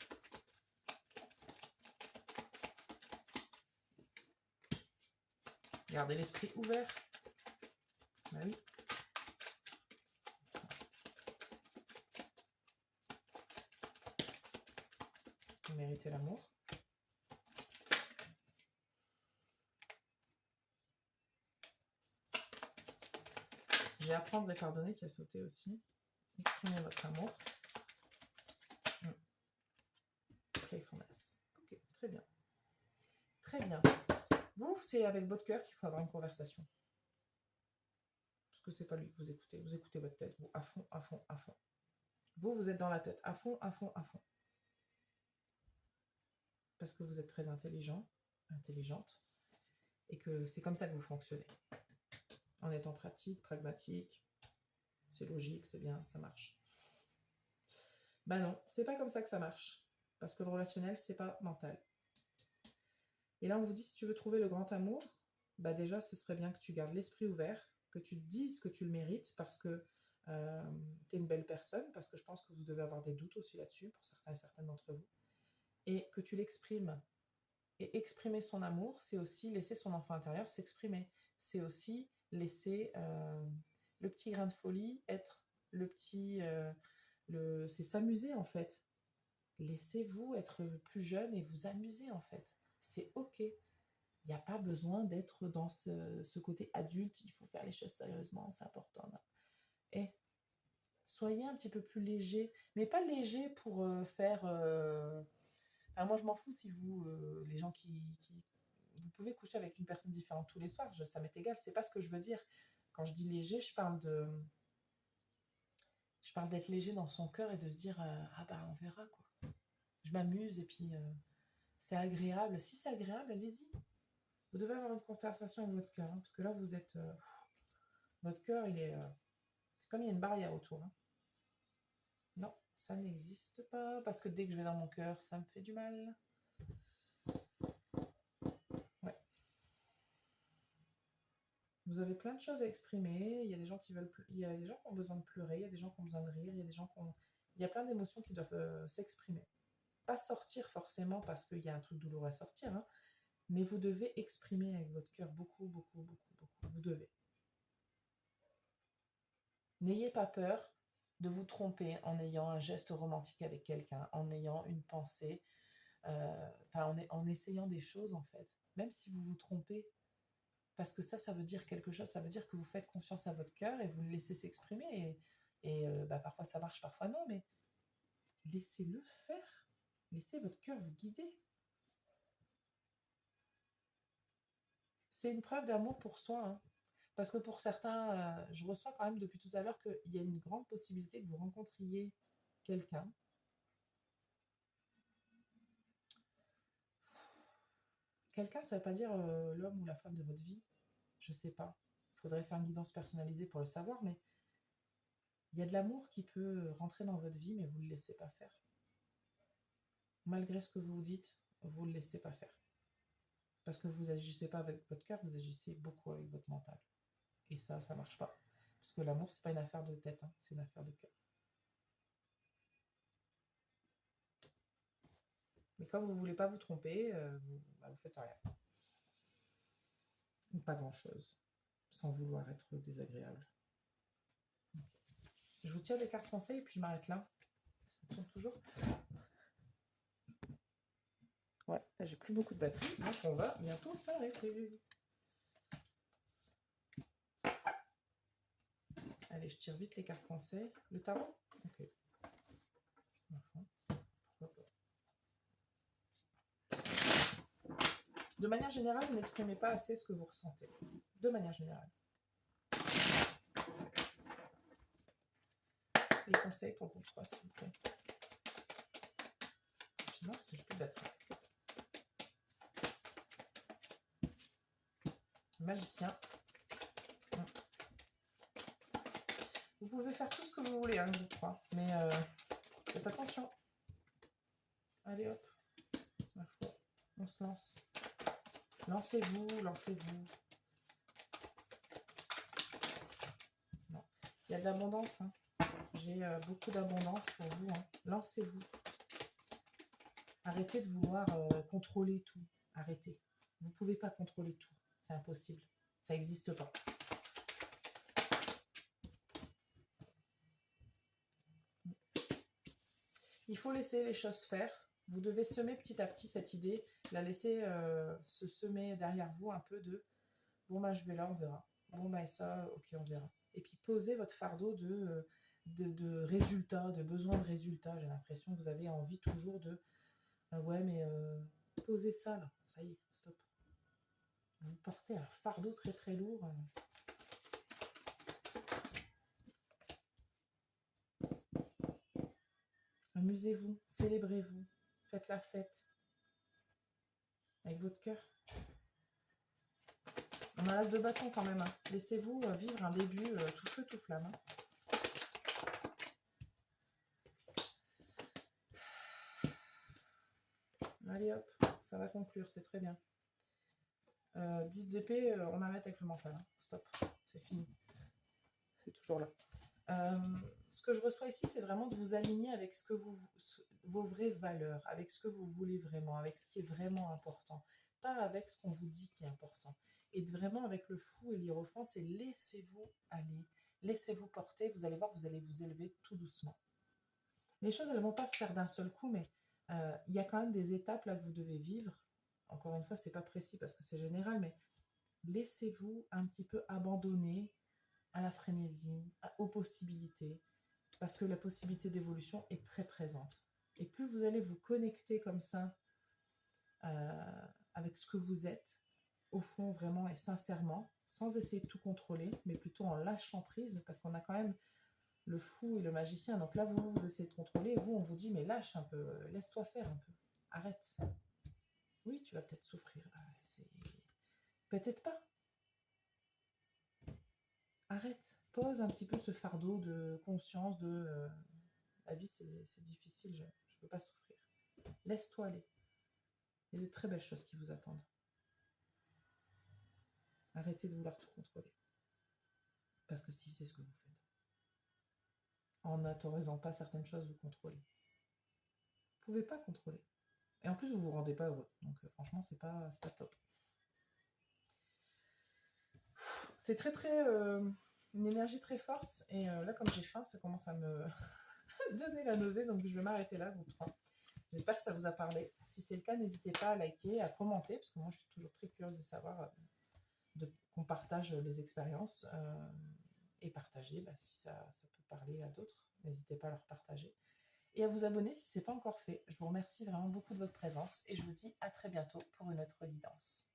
Gardez l'esprit ouvert. Bah oui. Vous méritez l'amour. J'ai apprendre et pardonner qui a sauté aussi. Exprimez votre amour. Playfulness. Ok, très bien. Très bien. Vous, c'est avec votre cœur qu'il faut avoir une conversation. Parce que c'est pas lui que vous écoutez. Vous écoutez votre tête. Vous, à fond, à fond, à fond. Vous, vous êtes dans la tête. À fond, à fond, à fond. Parce que vous êtes très intelligent, intelligente. Et que c'est comme ça que vous fonctionnez. En étant pratique, pragmatique. C'est logique, c'est bien, ça marche. Bah non, c'est pas comme ça que ça marche. Parce que le relationnel, c'est pas mental. Et là, on vous dit, si tu veux trouver le grand amour, bah déjà, ce serait bien que tu gardes l'esprit ouvert, que tu te dises que tu le mérites parce que tu es une belle personne, parce que je pense que vous devez avoir des doutes aussi là-dessus, pour certains et certaines d'entre vous, et que tu l'exprimes. Et exprimer son amour, c'est aussi laisser son enfant intérieur s'exprimer. C'est aussi laisser le petit grain de folie être le petit... c'est s'amuser en fait. Laissez-vous être plus jeune et vous amuser en fait. C'est ok. Il n'y a pas besoin d'être dans ce côté adulte. Il faut faire les choses sérieusement, c'est important. Et soyez un petit peu plus léger. Mais pas léger pour faire... Enfin, moi, je m'en fous si vous, les gens qui... Vous pouvez coucher avec une personne différente tous les soirs. Ça m'est égal. C'est pas ce que je veux dire. Quand je dis léger, je parle d'être léger dans son cœur et de se dire ah bah on verra quoi. Je m'amuse et puis c'est agréable. Si c'est agréable, allez-y. Vous devez avoir une conversation avec votre cœur, hein, parce que là vous êtes votre cœur il est c'est comme il y a une barrière autour. Hein. Non, ça n'existe pas parce que dès que je vais dans mon cœur, ça me fait du mal. Ouais. Vous avez plein de choses à exprimer. Il y a des gens qui veulent, il y a des gens qui ont besoin de pleurer, il y a des gens qui ont besoin de rire, il y a des gens qui ont, il y a plein d'émotions qui doivent s'exprimer. Pas sortir forcément parce qu'il y a un truc douloureux à sortir, hein, mais vous devez exprimer avec votre cœur beaucoup, beaucoup, beaucoup, beaucoup. Vous devez. N'ayez pas peur de vous tromper en ayant un geste romantique avec quelqu'un, en ayant une pensée, en essayant des choses en fait. Même si vous vous trompez, parce que ça veut dire quelque chose, ça veut dire que vous faites confiance à votre cœur et vous le laissez s'exprimer. Parfois ça marche, parfois non, mais laissez-le faire. Laissez votre cœur vous guider. C'est une preuve d'amour pour soi. Hein. Parce que pour certains, je reçois quand même depuis tout à l'heure qu'il y a une grande possibilité que vous rencontriez quelqu'un. Quelqu'un, ça ne veut pas dire l'homme ou la femme de votre vie. Je ne sais pas. Il faudrait faire une guidance personnalisée pour le savoir, mais il y a de l'amour qui peut rentrer dans votre vie, mais vous ne le laissez pas faire. Malgré ce que vous vous dites, vous ne le laissez pas faire. Parce que vous n'agissez pas avec votre cœur, vous agissez beaucoup avec votre mental. Et ça ne marche pas. Parce que l'amour, ce n'est pas une affaire de tête, hein, c'est une affaire de cœur. Mais comme vous ne voulez pas vous tromper, vous faites rien. Pas grand-chose. Sans vouloir être désagréable. Okay. Je vous tire des cartes conseils et puis je m'arrête là. Ça tourne toujours. Ouais, là j'ai plus beaucoup de batterie, donc on va bientôt s'arrêter. Allez, je tire vite les cartes conseils. Le tarot ? Ok. Enfin, pourquoi pas. De manière générale, vous n'exprimez pas assez ce que vous ressentez. De manière générale. Les conseils pour le groupe 3, s'il vous plaît. Puis non, parce que j'ai plus de batterie. Magicien. Vous pouvez faire tout ce que vous voulez, hein, le groupe 3. Mais faites attention. Allez hop. On se lance. Lancez-vous, lancez-vous. Non. Il y a de l'abondance. Hein. J'ai beaucoup d'abondance pour vous. Hein. Lancez-vous. Arrêtez de vouloir contrôler tout. Arrêtez. Vous ne pouvez pas contrôler tout. C'est impossible. Ça n'existe pas. Il faut laisser les choses faire. Vous devez semer petit à petit cette idée, la laisser se semer derrière vous un peu de bon bah je vais là, on verra. Bon bah ça, ok, on verra. Et puis posez votre fardeau de résultats, de besoin de résultats. J'ai l'impression que vous avez envie toujours de ouais mais posez ça là, ça y est, stop. Vous portez un fardeau très très lourd. Amusez-vous, célébrez-vous, faites la fête avec votre cœur. On a l'as de bâton quand même. Hein. Laissez-vous vivre un début tout feu, tout flamme. Hein. Allez hop, ça va conclure, c'est très bien. 10 d'épée, on arrête avec le mental. Hein. Stop, c'est fini. C'est toujours là. Ce que je reçois ici, c'est vraiment de vous aligner avec vos vraies valeurs, avec ce que vous voulez vraiment, avec ce qui est vraiment important. Pas avec ce qu'on vous dit qui est important. Et vraiment avec le fou et l'hiérophante, c'est laissez-vous aller, laissez-vous porter, vous allez voir, vous allez vous élever tout doucement. Les choses, elles ne vont pas se faire d'un seul coup, mais il y a quand même des étapes là que vous devez vivre. Encore une fois, c'est pas précis parce que c'est général, mais laissez-vous un petit peu abandonner à la frénésie, aux possibilités, parce que la possibilité d'évolution est très présente. Et plus vous allez vous connecter comme ça avec ce que vous êtes, au fond vraiment et sincèrement, sans essayer de tout contrôler, mais plutôt en lâchant prise, parce qu'on a quand même le fou et le magicien. Donc là, vous essayez de contrôler, et vous, on vous dit, mais lâche un peu, laisse-toi faire un peu, arrête. Oui, tu vas peut-être souffrir, peut-être pas. Arrête, pose un petit peu ce fardeau de conscience de la vie, c'est difficile, je ne peux pas souffrir. Laisse-toi aller. Il y a de très belles choses qui vous attendent. Arrêtez de vouloir tout contrôler. Parce que si c'est ce que vous faites. En n'autorisant pas certaines choses, vous contrôlez. Vous ne pouvez pas contrôler. Et en plus, vous ne vous rendez pas heureux. Donc franchement, c'est pas top. C'est très très... une énergie très forte. Et là, comme j'ai faim, ça commence à me donner la nausée. Donc je vais m'arrêter là, vous trois. J'espère que ça vous a parlé. Si c'est le cas, n'hésitez pas à liker, à commenter. Parce que moi, je suis toujours très curieuse de savoir... qu'on partage les expériences et partager si ça peut parler à d'autres. N'hésitez pas à leur partager. Et à vous abonner si ce n'est pas encore fait. Je vous remercie vraiment beaucoup de votre présence et je vous dis à très bientôt pour une autre guidance.